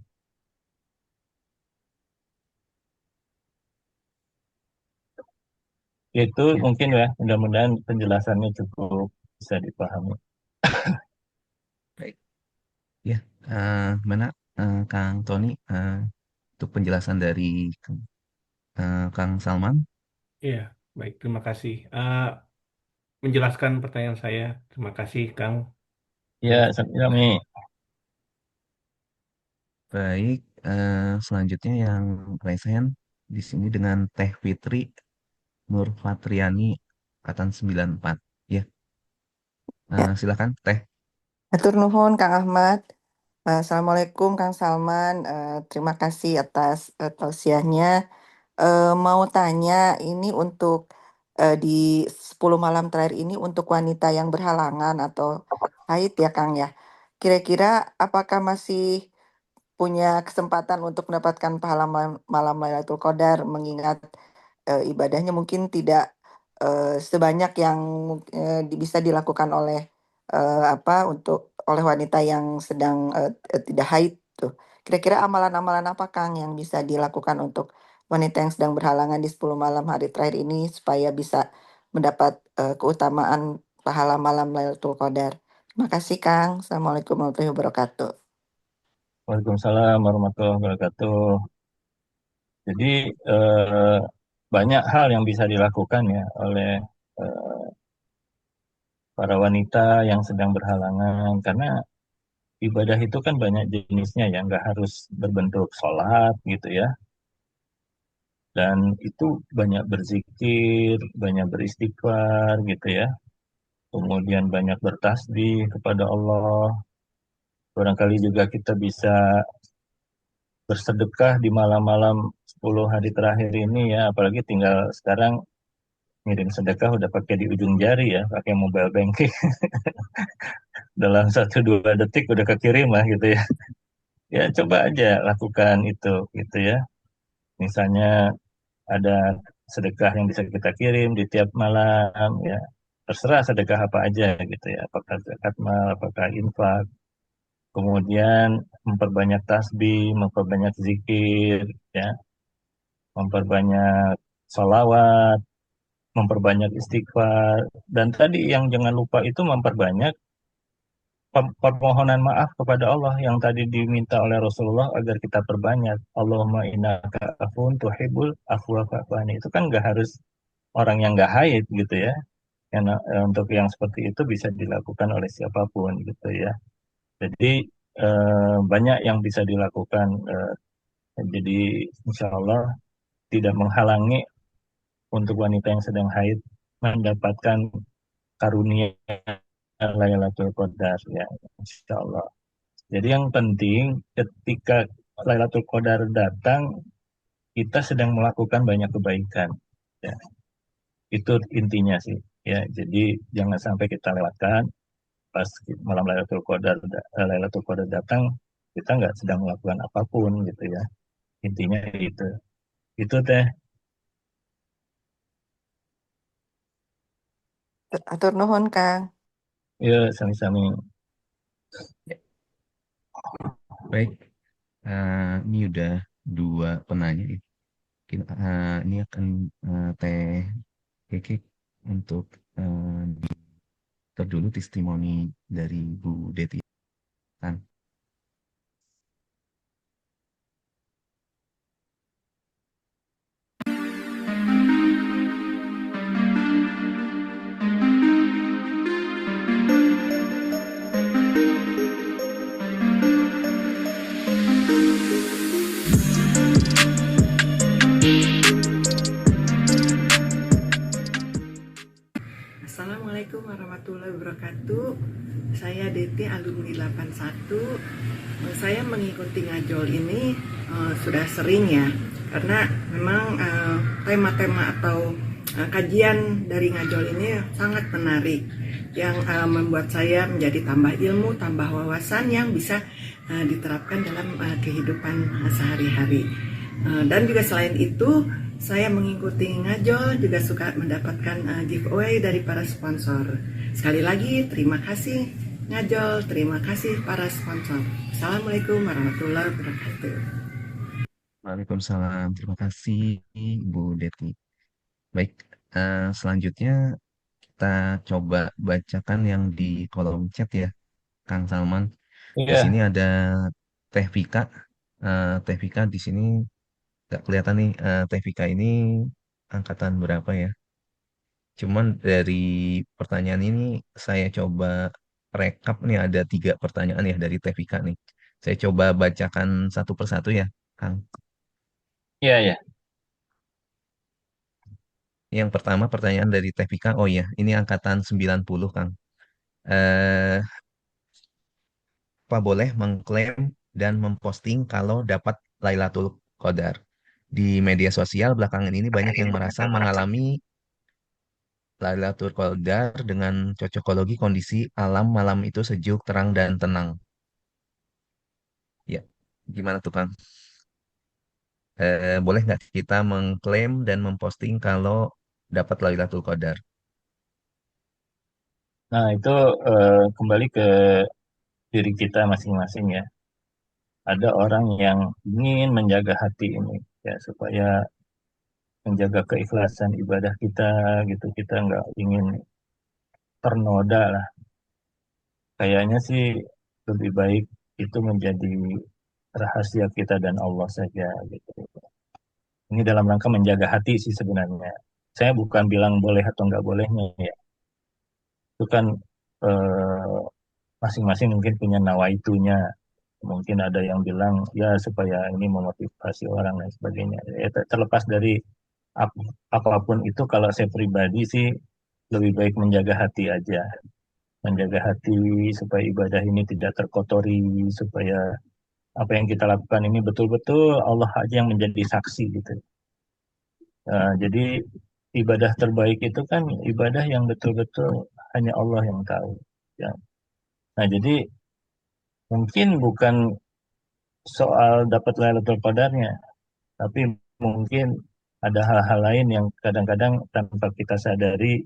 Itu Ya, mungkin ya, mudah-mudahan penjelasannya cukup bisa dipahami. baik. Ya, mana Kang Tony untuk penjelasan dari Kang Salman? Iya, baik. Terima kasih. Menjelaskan pertanyaan saya. Terima kasih, Kang. Ya, Dan kami Baik, selanjutnya yang resen di sini dengan Teh Fitri Nur Fatriani angkatan 94. Ya, Ya, silakan Teh. atur nuhun Kang Ahmad. Assalamualaikum Kang Salman. Terima kasih atas tausiahnya. Mau tanya ini untuk di 10 malam terakhir ini untuk wanita yang berhalangan atau haid ya Kang ya. Kira-kira apakah masih punya kesempatan untuk mendapatkan pahala malam Lailatul Qadar mengingat ibadahnya mungkin tidak sebanyak yang bisa dilakukan oleh apa untuk oleh wanita yang sedang tidak haid tuh. Kira-kira amalan-amalan apa Kang yang bisa dilakukan untuk wanita yang sedang berhalangan di 10 malam hari terakhir ini supaya bisa mendapat keutamaan pahala malam Lailatul Qadar. Terima kasih Kang. Assalamualaikum warahmatullahi wabarakatuh. Waalaikumsalam warahmatullahi wabarakatuh. Jadi eh, banyak hal yang bisa dilakukan ya oleh eh, para wanita yang sedang berhalangan karena ibadah itu kan banyak jenisnya ya, nggak harus berbentuk sholat gitu ya. Dan itu banyak berzikir, banyak beristighfar gitu ya. Kemudian banyak bertasbih kepada Allah. Barangkali juga kita bisa bersedekah di malam-malam 10 hari terakhir ini ya, apalagi tinggal sekarang ngirim sedekah udah pakai di ujung jari ya, pakai mobile banking. Dalam 1-2 detik udah kekirim lah gitu ya. Ya coba aja lakukan itu gitu ya. Misalnya ada sedekah yang bisa kita kirim di tiap malam ya. Terserah sedekah apa aja gitu ya. Apakah zakat mal, apakah infak. Kemudian memperbanyak tasbih, memperbanyak zikir ya, memperbanyak salawat, memperbanyak istighfar. Dan tadi yang jangan lupa itu memperbanyak permohonan maaf kepada Allah yang tadi diminta oleh Rasulullah agar kita perbanyak. Allahumma innaka afun tuhibbul afwa fa'fu anni. Itu kan nggak harus orang yang nggak haid gitu ya. Karena untuk yang seperti itu bisa dilakukan oleh siapapun gitu ya. Jadi banyak yang bisa dilakukan. Jadi insya Allah tidak menghalangi untuk wanita yang sedang haid mendapatkan karunia Lailatul Qadar ya, insya Allah. Jadi yang penting ketika Lailatul Qadar datang, kita sedang melakukan banyak kebaikan. Ya, itu intinya sih. Ya, jadi jangan sampai kita lewatkan pas malam Lailatul Qadar datang, kita nggak sedang melakukan apapun gitu ya. Intinya itu. Itu teh. Atur nuhun, Kang. Ya, sami-sami. Baik, ini udah dua penanya. Mungkin ini akan Teh Keke untuk dulu testimoni dari Bu Deti. Kan? Assalamualaikum warahmatullahi wabarakatuh. Saya Deti alumni 81. Saya mengikuti ngajol ini sudah sering ya, karena memang tema-tema atau kajian dari ngajol ini sangat menarik yang membuat saya menjadi tambah ilmu, tambah wawasan yang bisa diterapkan dalam kehidupan sehari-hari. Dan juga selain itu, saya mengikuti ngajol juga suka mendapatkan giveaway dari para sponsor. Sekali lagi terima kasih ngajol, terima kasih para sponsor. Assalamualaikum warahmatullahi wabarakatuh. Waalaikumsalam. Terima kasih Bu Deti. Baik, selanjutnya kita coba bacakan yang di kolom chat ya, Kang Salman. Di Iya, sini ada Teh Vika. Teh Vika di sini nggak kelihatan nih. Teh Vika ini angkatan berapa ya? Cuman dari pertanyaan ini saya coba rekap nih, ada 3 pertanyaan ya dari Teh Vika nih. Saya coba bacakan satu persatu ya, Kang. iya, iya. Yang pertama pertanyaan dari Teh Vika. Oh iya, ini angkatan 90, Kang. Eh, Apa boleh mengklaim dan memposting kalau dapat Lailatul Qadar? Di media sosial belakangan ini banyak yang merasa mengalami Lailatul Qadar dengan cocokologi kondisi alam malam itu sejuk, terang, dan tenang. Ya, gimana tuh, Kang? Boleh nggak kita mengklaim dan memposting kalau dapat Lailatul Qadar? Nah, itu kembali ke diri kita masing-masing ya. Ada orang yang ingin menjaga hati ini ya supaya menjaga keikhlasan ibadah kita gitu. Kita nggak ingin ternoda lah. Kayaknya sih lebih baik itu menjadi rahasia kita dan Allah saja gitu. Ini dalam rangka menjaga hati sih sebenarnya. Saya bukan bilang boleh atau nggak bolehnya ya. Itu kan eh, masing-masing mungkin punya nawaitunya. Mungkin ada yang bilang ya supaya ini memotivasi orang dan sebagainya. Ya, terlepas dari apapun itu, kalau saya pribadi sih lebih baik menjaga hati aja. Menjaga hati supaya ibadah ini tidak terkotori, supaya apa yang kita lakukan ini betul-betul Allah aja yang menjadi saksi gitu. Jadi ibadah terbaik itu kan ibadah yang betul-betul hanya Allah yang tahu. Ya. Nah, jadi mungkin bukan soal dapat Lailatul Qadarnya, tapi mungkin ada hal-hal lain yang kadang-kadang tanpa kita sadari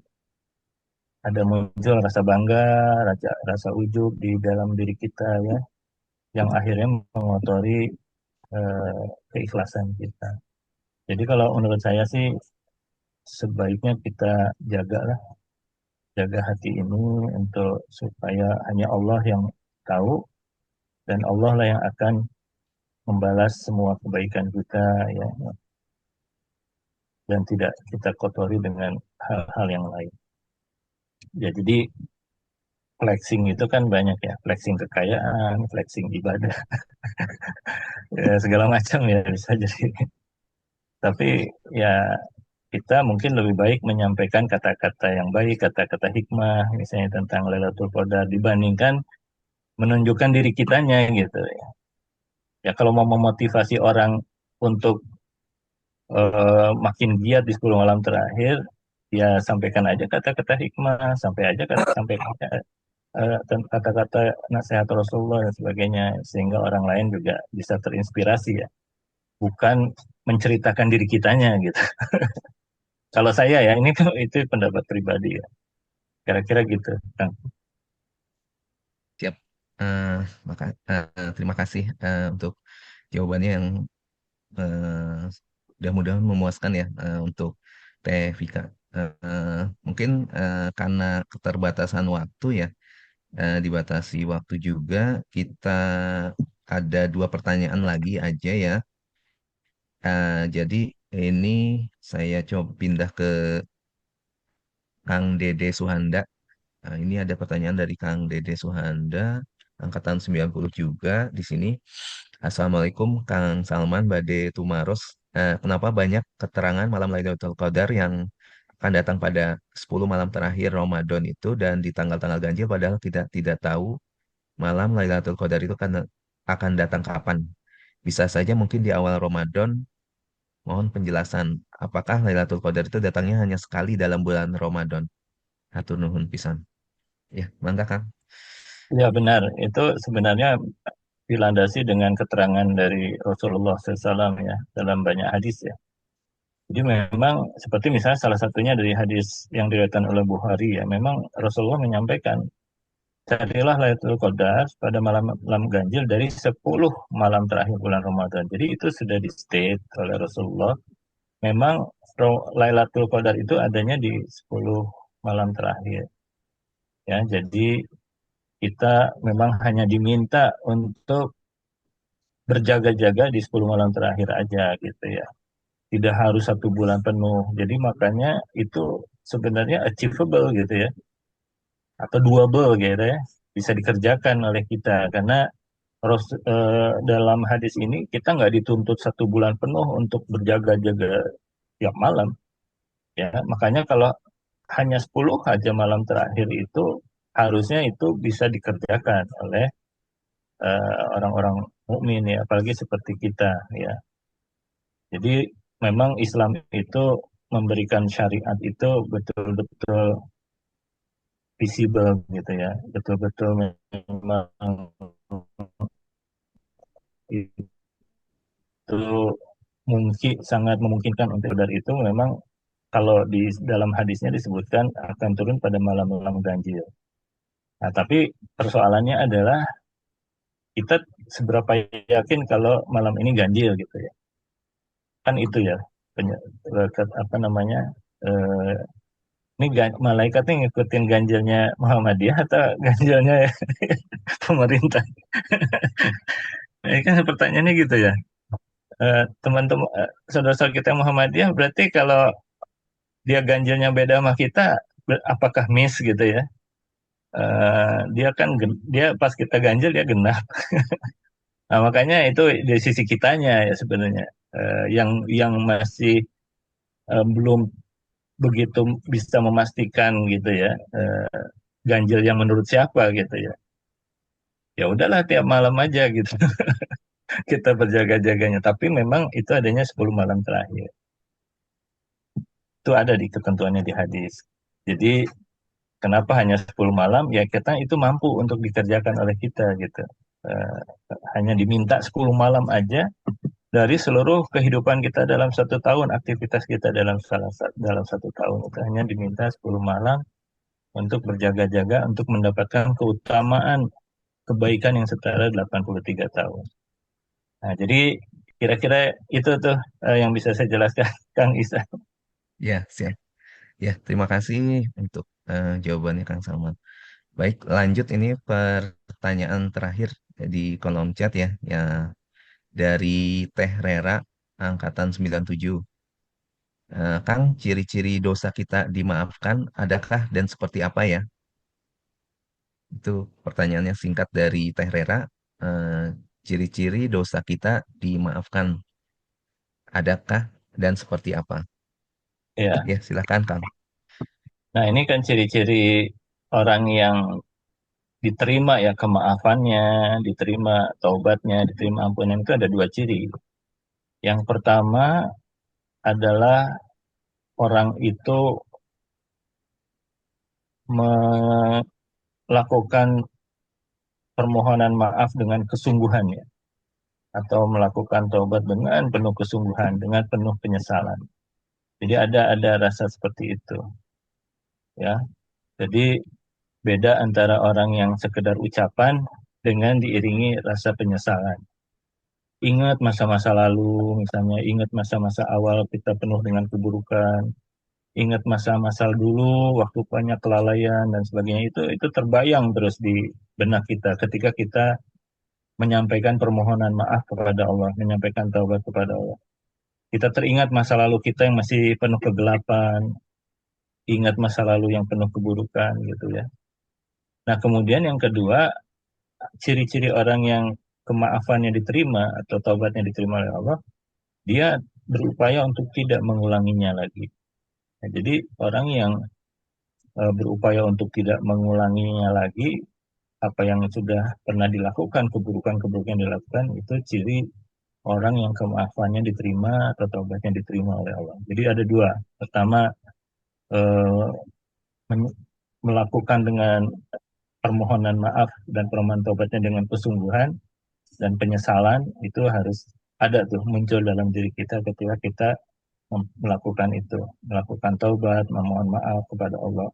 ada muncul rasa bangga, rasa ujub di dalam diri kita ya, yang akhirnya mengotori keikhlasan kita. Jadi kalau menurut saya sih sebaiknya kita jagalah, jaga hati ini untuk supaya hanya Allah yang tahu dan Allah lah yang akan membalas semua kebaikan kita ya, dan tidak kita kotori dengan hal-hal yang lain. Ya, jadi flexing itu kan banyak ya, flexing kekayaan, flexing ibadah, ya, segala macam ya bisa jadi. Tapi ya kita mungkin lebih baik menyampaikan kata-kata yang baik, kata-kata hikmah, misalnya tentang Lailatul Qadar dibandingkan menunjukkan diri kitanya gitu ya. Ya kalau mau memotivasi orang untuk makin giat di 10 malam terakhir, ya sampaikan aja kata-kata hikmah, sampai kata-kata nasihat Rasulullah dan sebagainya, sehingga orang lain juga bisa terinspirasi ya, bukan menceritakan diri kitanya gitu. Kalau saya ya, ini kan itu pendapat pribadi ya, kira-kira gitu, Kang. Siap. Eh, Terima kasih untuk jawabannya yang eh, mudah-mudahan memuaskan ya untuk Teh Vika. Mungkin karena keterbatasan waktu ya, dibatasi waktu juga, kita ada dua pertanyaan lagi aja ya. Jadi ini saya coba pindah ke Kang Dede Suhanda. Nah, ini ada pertanyaan dari Kang Dede Suhanda, angkatan 90 juga di sini. Assalamualaikum Kang Salman Bade Tumaros. Kenapa banyak keterangan malam Lailatul Qadar yang akan datang pada 10 malam terakhir Ramadan itu dan di tanggal-tanggal ganjil padahal kita tidak tahu malam Lailatul Qadar itu akan datang kapan. Bisa saja mungkin di awal Ramadan. Mohon penjelasan, apakah Lailatul Qadar itu datangnya hanya sekali dalam bulan Ramadan? Hatur nuhun pisan. Ya, mangga Kang. Ya benar, itu sebenarnya dilandasi dengan keterangan dari Rasulullah SAW ya, dalam banyak hadis ya. Jadi memang seperti misalnya salah satunya dari hadis yang diriwayatkan oleh Bukhari ya, memang Rasulullah menyampaikan, carilah Lailatul Qadar pada malam ganjil dari 10 malam terakhir bulan Ramadan. Jadi itu sudah di state oleh Rasulullah. Memang Lailatul Qadar itu adanya di 10 malam terakhir. Ya, jadi kita memang hanya diminta untuk berjaga-jaga di 10 malam terakhir aja gitu ya. Tidak harus 1 bulan penuh. Jadi makanya itu sebenarnya achievable gitu ya. Atau doable gitu ya. Bisa dikerjakan oleh kita. Karena dalam hadis ini kita nggak dituntut 1 bulan penuh untuk berjaga-jaga tiap malam. Ya, makanya kalau hanya 10 aja malam terakhir itu harusnya itu bisa dikerjakan oleh orang-orang mukmin ya, apalagi seperti kita ya. Jadi memang Islam itu memberikan syariat itu betul-betul visible gitu ya, betul-betul memang itu mungkin sangat memungkinkan untuk dari itu memang kalau di dalam hadisnya disebutkan akan turun pada malam-malam ganjil. Nah, tapi persoalannya adalah kita seberapa yakin kalau malam ini ganjil gitu ya. Kan itu ya apa namanya eh, ini malaikatnya ngikutin ganjilnya Muhammadiyah atau ganjilnya pemerintah. Nah, ini kan pertanyaannya gitu ya. Teman-teman saudara-saudara kita Muhammadiyah berarti kalau dia ganjilnya beda sama kita, apakah miss gitu ya? Dia kan dia pas kita ganjil dia genap. Nah, makanya itu dari sisi kitanya ya sebenarnya yang masih belum begitu bisa memastikan gitu ya ganjil yang menurut siapa gitu ya. Ya udahlah tiap malam aja gitu kita berjaga-jaganya. Tapi memang itu adanya 10 malam terakhir. Itu ada di ketentuannya di hadis. Jadi kenapa hanya 10 malam? Ya kita itu mampu untuk dikerjakan oleh kita gitu. Eh, Hanya diminta 10 malam aja dari seluruh kehidupan kita dalam 1 tahun, aktivitas kita dalam 1 tahun itu hanya diminta 10 malam untuk berjaga-jaga untuk mendapatkan keutamaan kebaikan yang setara 83 tahun. Nah, jadi kira-kira itu tuh yang bisa saya jelaskan, Kang Isa. Ya, siap. Ya, terima kasih untuk jawabannya Kang Salman. Baik, lanjut ini pertanyaan terakhir di kolom chat ya. Ya, dari Teh Rera, angkatan 97. Kang, ciri-ciri dosa kita dimaafkan adakah dan seperti apa ya? Itu pertanyaannya singkat dari Teh Rera. Eh, Ciri-ciri dosa kita dimaafkan, adakah dan seperti apa? Ya, Ya, silakan Kang. nah ini kan ciri-ciri orang yang diterima ya kemaafannya, diterima taubatnya, diterima ampunan itu ada dua ciri. Yang pertama adalah orang itu melakukan permohonan maaf dengan kesungguhan ya, atau melakukan taubat dengan penuh kesungguhan, dengan penuh penyesalan. Jadi ada rasa seperti itu ya. Jadi beda antara orang yang sekedar ucapan dengan diiringi rasa penyesalan. Ingat masa-masa lalu, misalnya ingat masa-masa awal kita penuh dengan keburukan, ingat masa-masa dulu waktu banyak kelalaian dan sebagainya itu terbayang terus di benak kita ketika kita menyampaikan permohonan maaf kepada Allah, menyampaikan taubat kepada Allah. Kita teringat masa lalu kita yang masih penuh kegelapan, ingat masa lalu yang penuh keburukan gitu ya. Nah, kemudian yang kedua, ciri-ciri orang yang kemaafannya diterima atau taubatnya diterima oleh Allah, dia berupaya untuk tidak mengulanginya lagi. Nah, jadi orang yang berupaya untuk tidak mengulanginya lagi, apa yang sudah pernah dilakukan, keburukan-keburukan yang dilakukan, itu ciri orang yang kemaafannya diterima atau taubatnya diterima oleh Allah. Jadi ada dua. Pertama, eh, melakukan dengan permohonan maaf dan permohonan taubatnya dengan kesungguhan dan penyesalan itu harus ada tuh muncul dalam diri kita ketika kita melakukan itu, melakukan taubat, memohon maaf kepada Allah.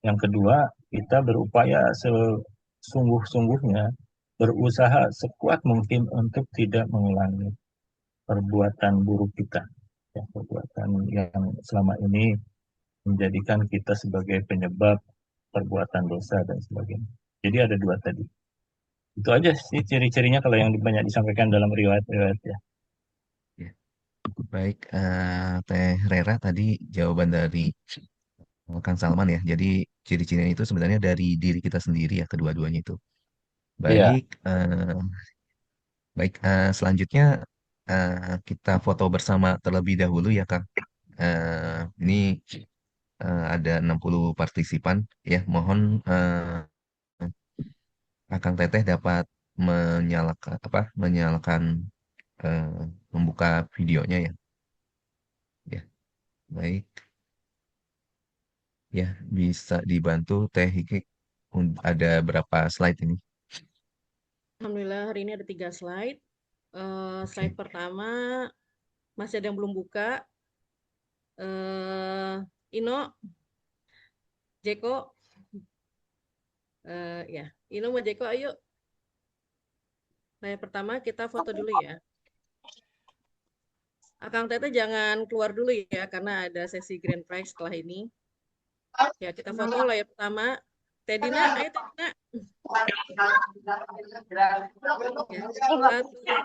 Yang kedua, kita berupaya sesungguh-sungguhnya, berusaha sekuat mungkin untuk tidak mengulangi perbuatan buruk kita, ya, perbuatan yang selama ini menjadikan kita sebagai penyebab perbuatan dosa dan sebagainya. Jadi ada dua tadi. Itu aja sih ciri-cirinya kalau yang banyak disampaikan dalam riwayat-riwayat ya. Ya. Baik, Teh Rera tadi jawaban dari Kang Salman ya. Jadi ciri-cirinya itu sebenarnya dari diri kita sendiri ya, kedua-duanya itu. Iya, Baik, selanjutnya kita foto bersama terlebih dahulu ya Kang. Ini ada 60 partisipan ya. Mohon Akang Teteh dapat menyalakan eh, membuka videonya ya. Ya, baik. Ya, bisa dibantu Teh Hiki. Ada berapa slide ini? Alhamdulillah hari ini ada 3 slide. Slide Oke. pertama masih ada yang belum buka. Ino, Jeko, ya, Ino sama Jeko, ayo. Slide pertama kita foto dulu ya. Akang Tete jangan keluar dulu ya, karena ada sesi grand prize setelah ini. Ya, kita foto layar pertama. Tedina, ayo Tedina. Ya,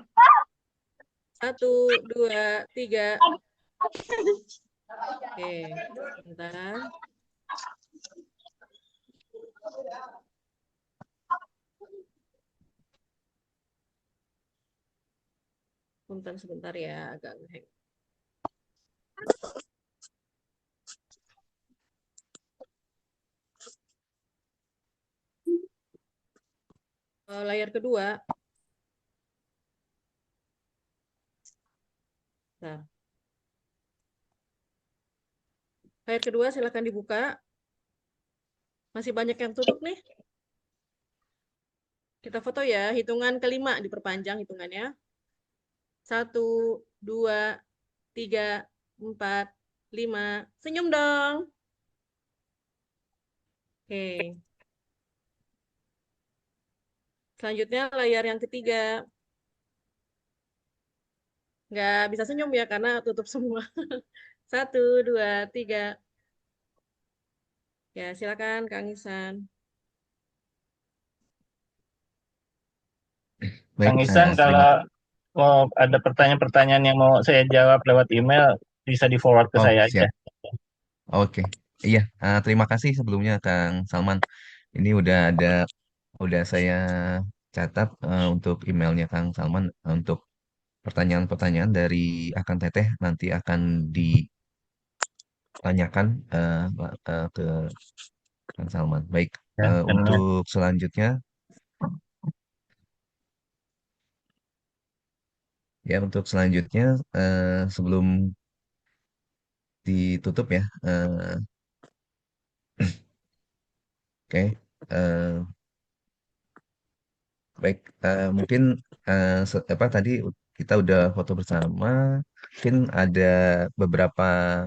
satu, dua, tiga. Oke, sebentar. Sebentar ya, agak ngeheng. Layar kedua. Nah. Layar kedua silakan dibuka. Masih banyak yang tutup nih. Kita foto ya, hitungan kelima diperpanjang hitungannya. 1, 2, 3, 4, 5. Senyum dong. Oke. Selanjutnya layar yang ketiga. Nggak bisa senyum ya, karena tutup semua. 1, 2, 3. Ya, silakan Kang Isan. Baik, Kang Isan terima. kalau mau ada pertanyaan-pertanyaan yang mau saya jawab lewat email bisa di forward ke Oh, saya aja. siap. Oke. Iya, terima kasih sebelumnya Kang Salman. Ini udah ada udah saya catat untuk emailnya Kang Salman untuk pertanyaan-pertanyaan dari Akang Teteh nanti akan ditanyakan ke Kang Salman. Baik, Ya, karena untuk selanjutnya sebelum ditutup ya, oke. eh, Baik, mungkin apa tadi kita udah foto bersama, mungkin ada beberapa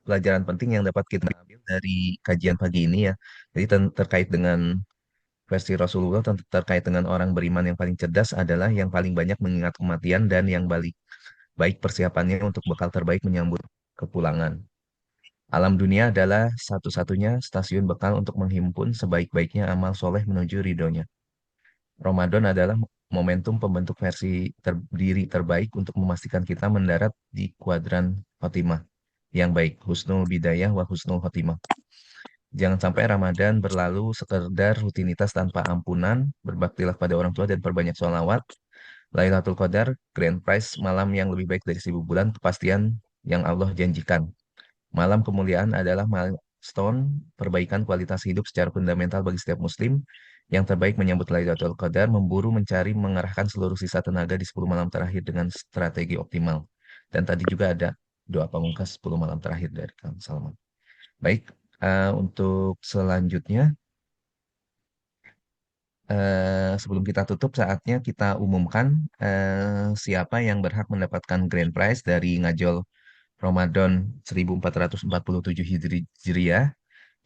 pelajaran penting yang dapat kita ambil dari kajian pagi ini ya. Jadi terkait dengan versi Rasulullah, terkait dengan orang beriman yang paling cerdas adalah yang paling banyak mengingat kematian dan yang baik persiapannya untuk bekal terbaik menyambut kepulangan. Alam dunia adalah satu-satunya stasiun bekal untuk menghimpun sebaik-baiknya amal soleh menuju ridhonya. Ramadan adalah momentum pembentuk versi diri terbaik untuk memastikan kita mendarat di kuadran khotimah yang baik, husnul bidayah wa husnul khotimah. Jangan sampai Ramadan berlalu sekedar rutinitas tanpa ampunan, berbaktilah pada orang tua dan perbanyak sholawat. Lailatul Qadar, grand prize, malam yang lebih baik dari 1000 bulan, kepastian yang Allah janjikan. Malam kemuliaan adalah milestone perbaikan kualitas hidup secara fundamental bagi setiap muslim. Yang terbaik menyambut Lailatul Qadar, memburu, mencari, mengerahkan seluruh sisa tenaga di 10 malam terakhir dengan strategi optimal. Dan tadi juga ada doa pamungkas 10 malam terakhir dari Kang Salman. Baik, untuk selanjutnya, sebelum kita tutup, saatnya kita umumkan siapa yang berhak mendapatkan grand prize dari ngajol Ramadan 1447 Hijriah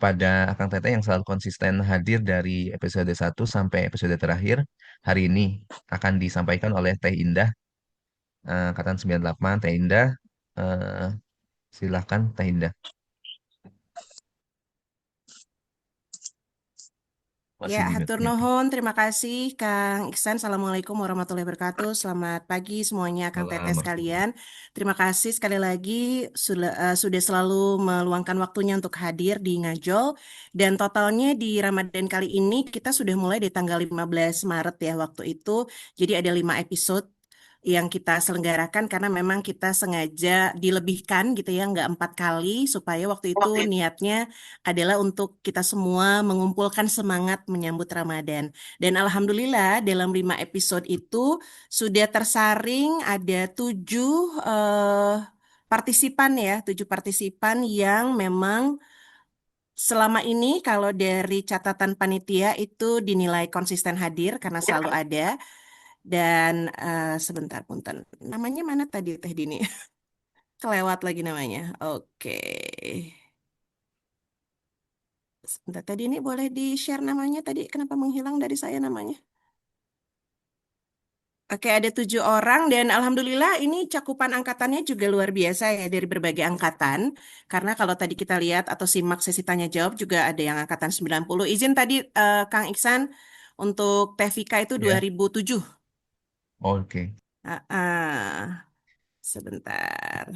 pada Akang Teteh yang selalu konsisten hadir dari episode 1 sampai episode terakhir. Hari ini akan disampaikan oleh Teh Indah, angkatan 98. Teh Indah, eh, silahkan Teh Indah. Masih Ya, di mute. hatur nuhun. Terima kasih, Kang Iksan. Assalamualaikum warahmatullahi wabarakatuh. Selamat pagi semuanya, Kang Teteh sekalian. Terima kasih sekali lagi sudah selalu meluangkan waktunya untuk hadir di Ngajol. Dan totalnya di Ramadan kali ini kita sudah mulai di tanggal 15 Maret ya waktu itu. Jadi ada 5 episode yang kita selenggarakan karena memang kita sengaja dilebihkan gitu ya, nggak 4 kali supaya waktu itu niatnya adalah untuk kita semua mengumpulkan semangat menyambut Ramadan. Dan alhamdulillah dalam 5 episode itu sudah tersaring ada 7 partisipan ya, 7 partisipan yang memang selama ini kalau dari catatan panitia itu dinilai konsisten hadir karena selalu ada. Dan sebentar punten, namanya mana tadi Teh Dini? Kelewat lagi namanya. Oke. Sebentar, tadi ini boleh di-share namanya tadi. Kenapa menghilang dari saya namanya? Oke, ada 7 orang dan alhamdulillah ini cakupan angkatannya juga luar biasa ya dari berbagai angkatan. Karena kalau tadi kita lihat atau simak sesi tanya jawab juga ada yang angkatan 90. Izin tadi Kang Iksan untuk Teh Vika itu Ya. 2007. Oke. Sebentar.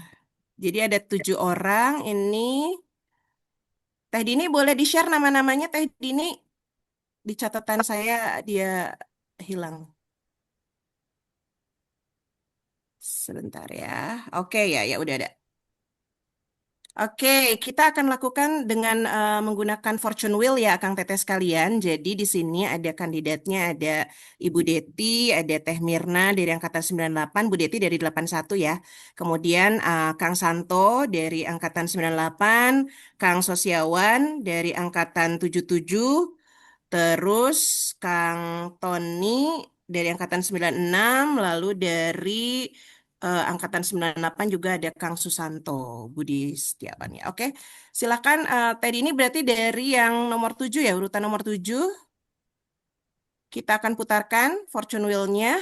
Jadi ada 7 orang ini. Teh Dini boleh di-share nama-namanya Teh Dini? Di catatan saya dia hilang. Sebentar ya. Oke ya, ya udah ada. Oke, kita akan lakukan dengan menggunakan fortune wheel ya, Kang Teteh sekalian. Jadi di sini ada kandidatnya, ada Ibu Deti, ada Teh Mirna dari angkatan 98, Bu Deti dari 81 ya. Kemudian Kang Santo dari angkatan 98, Kang Sosiawan dari angkatan 77, terus Kang Tony dari angkatan 96, lalu dari angkatan 98 juga ada Kang Susanto Budi Setiawan ya. Oke, silakan Teddy ini berarti dari yang nomor 7 ya, urutan nomor 7. Kita akan putarkan fortune wheel-nya.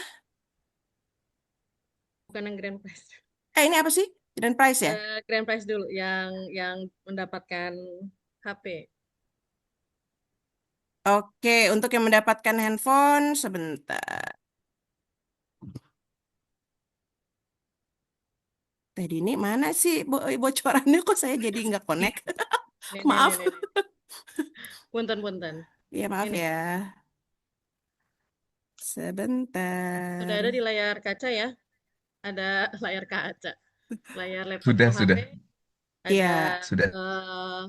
Bukan yang grand prize. Ini apa sih? Grand prize ya? Grand prize dulu yang mendapatkan HP. Oke, untuk yang mendapatkan handphone sebentar. Tadi ini mana sih bocorannya kok saya jadi nggak connect? Maaf. Punten. Ya, maaf Ini ya. sudah ada Sebentar. di layar kaca ya. Ada layar kaca, layar laptop Sudah, atau HP. sudah, Ada Ya, sudah. eh,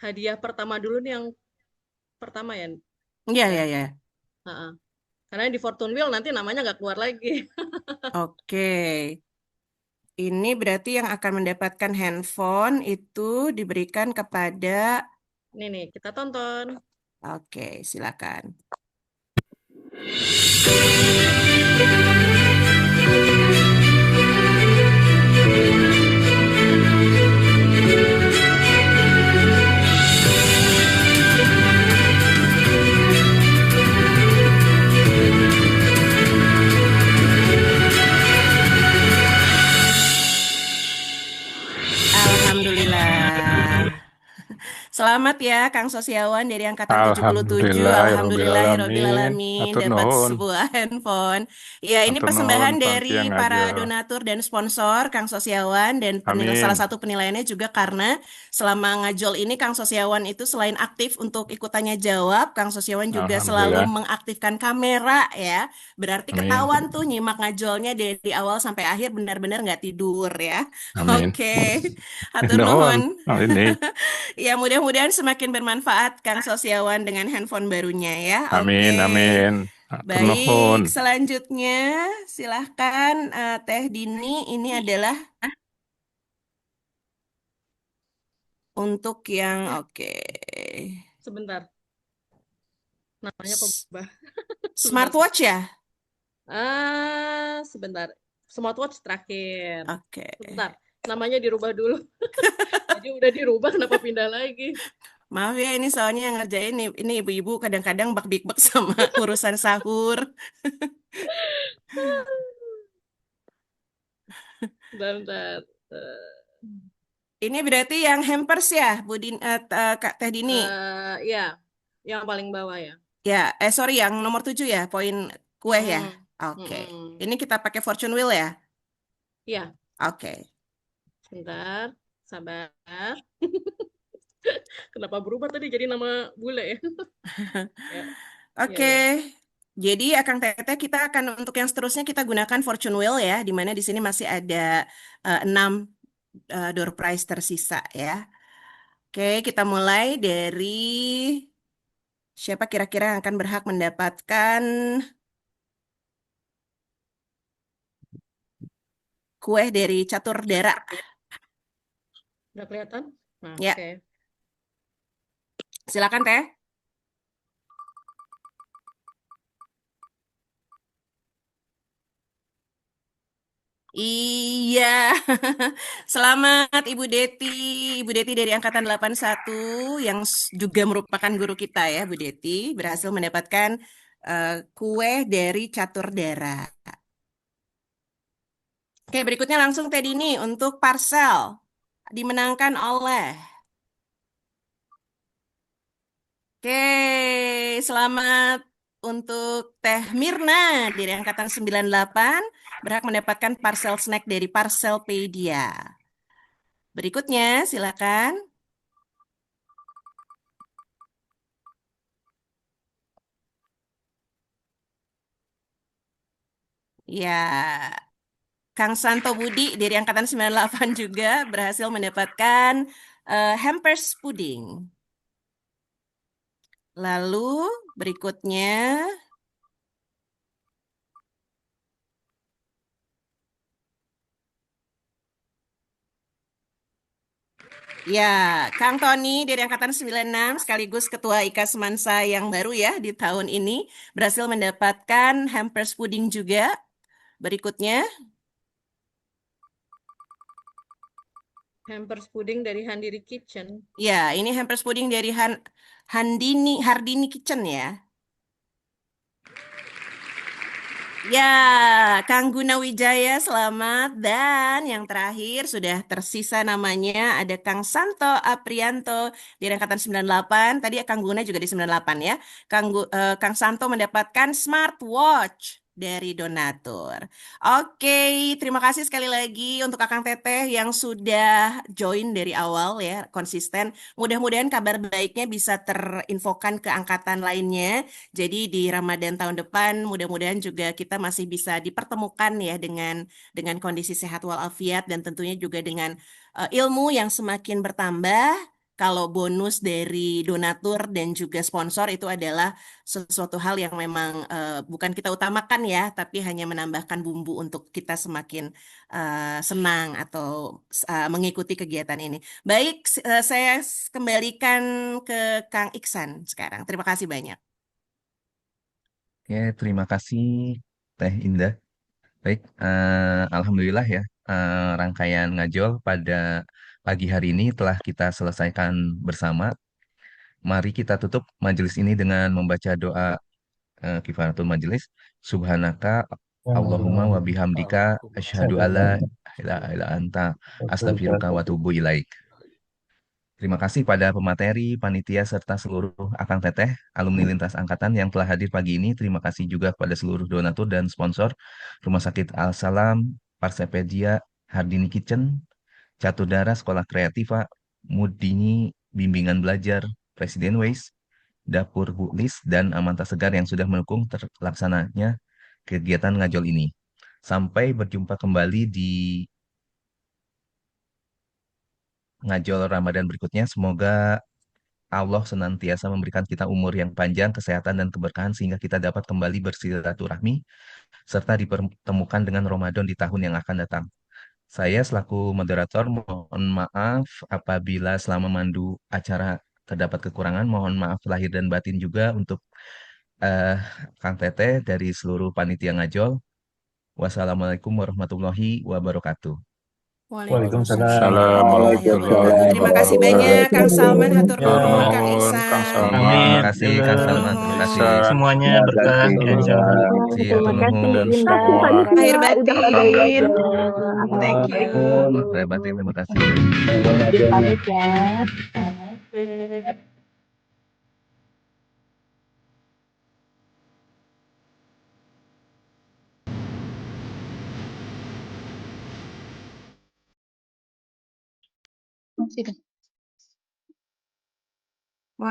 hadiah pertama dulu nih yang pertama ya, ya, Teh. ya, ya. Heeh. Karena di Fortune Wheel nanti namanya nggak keluar lagi. Oke. Ini berarti yang akan mendapatkan handphone itu diberikan kepada... Ini nih, kita tonton. Oke, silakan. Alhamdulillah. Selamat ya Kang Sosiawan dari angkatan 77. Alhamdulillahirrabbilalamin Atur dapat nuhun. sebuah handphone. Ya, ini Atur nuhun persembahan panitia dari para ngajel. donatur dan sponsor Kang Sosiawan dan salah Amin. satu penilaiannya juga karena selama ngajol ini Kang Sosiawan itu selain aktif untuk ikut tanya jawab, Kang Sosiawan juga selalu Alhamdulillah. mengaktifkan kamera ya. Berarti Amin. ketahuan tuh nyimak ngajolnya dari awal sampai akhir benar-benar nggak tidur ya. Amin. Oke, hatur Nuhun. nuhun. Oh, ini. Ya, mudah-mudahan semakin bermanfaat Kang Sosiawan dengan handphone barunya ya. Amin. Oke. Amin. Atur nuhun. Baik, selanjutnya silahkan Teh Dini. Ini adalah untuk yang oke. Sebentar. Namanya kok berubah? Sebentar. Smartwatch ya? Sebentar. Smartwatch terakhir. Oke. Sebentar. Namanya dirubah dulu. Jadi udah dirubah, kenapa pindah lagi? Maaf ya, ini soalnya yang ngerjain ini ibu-ibu kadang-kadang bak-bik-bak sama urusan sahur. Bentar. Ini berarti yang hampers ya, Kak Teh Dini? Ya, yang paling bawah ya. Ya, sorry, yang nomor 7 ya, poin kue ya. Oke. Ini kita pakai fortune wheel ya? Iya. Oke. Sebentar, sabar. Kenapa berubah tadi jadi nama bule ya? Ya. Oke. Jadi Akang Teteh kita akan untuk yang seterusnya kita gunakan fortune wheel ya, di mana di sini masih ada 6 door prize tersisa ya. Oke, kita mulai dari siapa kira-kira yang akan berhak mendapatkan kue dari catur dera. Udah kelihatan? Nah, ya. Oke. Silakan Teh. Iya, selamat Ibu Deti. Ibu Deti dari Angkatan 81 yang juga merupakan guru kita ya, Bu Deti. Berhasil mendapatkan kue dari catur dera. Oke, berikutnya langsung Teh Dini untuk parcel. Dimenangkan oleh... Oke, selamat untuk Teh Mirna dari Angkatan 98 berhak mendapatkan parcel snack dari Parcelpedia. Berikutnya, silakan. Ya, Kang Santo Budi dari Angkatan 98 juga berhasil mendapatkan hampers puding. Lalu berikutnya... Ya, Kang Tony dari Angkatan 96 sekaligus Ketua IKA Semansa yang baru ya di tahun ini berhasil mendapatkan hampers puding juga. Berikutnya. Hampers puding dari Handiri Kitchen. Ya, ini hampers puding dari Hardini Kitchen ya. Ya, Kang Gunawijaya selamat. Dan yang terakhir sudah tersisa namanya ada Kang Santo Aprianto di Angkatan 98. Tadi Kang Guna juga di 98 ya. Kang Santo mendapatkan smartwatch dari donatur. Oke, terima kasih sekali lagi untuk Akang Teteh yang sudah join dari awal ya, konsisten. Mudah-mudahan kabar baiknya bisa terinfokan ke angkatan lainnya. Jadi di Ramadan tahun depan mudah-mudahan juga kita masih bisa dipertemukan ya dengan kondisi sehat walafiat dan tentunya juga dengan ilmu yang semakin bertambah. Kalau bonus dari donatur dan juga sponsor itu adalah sesuatu hal yang memang bukan kita utamakan ya, tapi hanya menambahkan bumbu untuk kita semakin senang atau mengikuti kegiatan ini. Baik, saya kembalikan ke Kang Iksan sekarang. Terima kasih banyak. Oke, terima kasih Teh Indah. Baik, alhamdulillah ya, rangkaian ngajol pada pagi hari ini telah kita selesaikan bersama. Mari kita tutup majelis ini dengan membaca doa kifaratul majelis. Subhanaka Allahumma wa bihamdika asyhadu alla ilaha illa anta astaghfiruka wa atubu ilaik. Terima kasih pada pemateri, panitia, serta seluruh akang teteh, alumni lintas angkatan yang telah hadir pagi ini. Terima kasih juga kepada seluruh donatur dan sponsor Rumah Sakit Al-Salam, Parsepedia, Hardini Kitchen, Catudara Sekolah Kreativa, Mudini Bimbingan Belajar, Presiden Ways, Dapur Buklis, dan Amanta Segar yang sudah mendukung terlaksananya kegiatan ngajol ini. Sampai berjumpa kembali di ngajol Ramadan berikutnya. Semoga Allah senantiasa memberikan kita umur yang panjang, kesehatan, dan keberkahan sehingga kita dapat kembali bersilaturahmi serta dipertemukan dengan Ramadan di tahun yang akan datang. Saya selaku moderator mohon maaf apabila selama mandu acara terdapat kekurangan. Mohon maaf lahir dan batin juga untuk Kang Tete dari seluruh panitia ngajol. Wassalamualaikum warahmatullahi wabarakatuh. Waalaikumsalam Salam warahmatullahi wabarakatuh. Terima kasih banyak Kang Salman, hatur nuhun, Kang Kang Iksan. Terima Salman, kasih Kang Salman, terima kasih. Iksan, Semuanya berkah ya insya Allah. Terima kasih, dan nuhun. semua Lahir batin. Thank you. Terima kasih, terima kasih. Pamit ya. Sudah.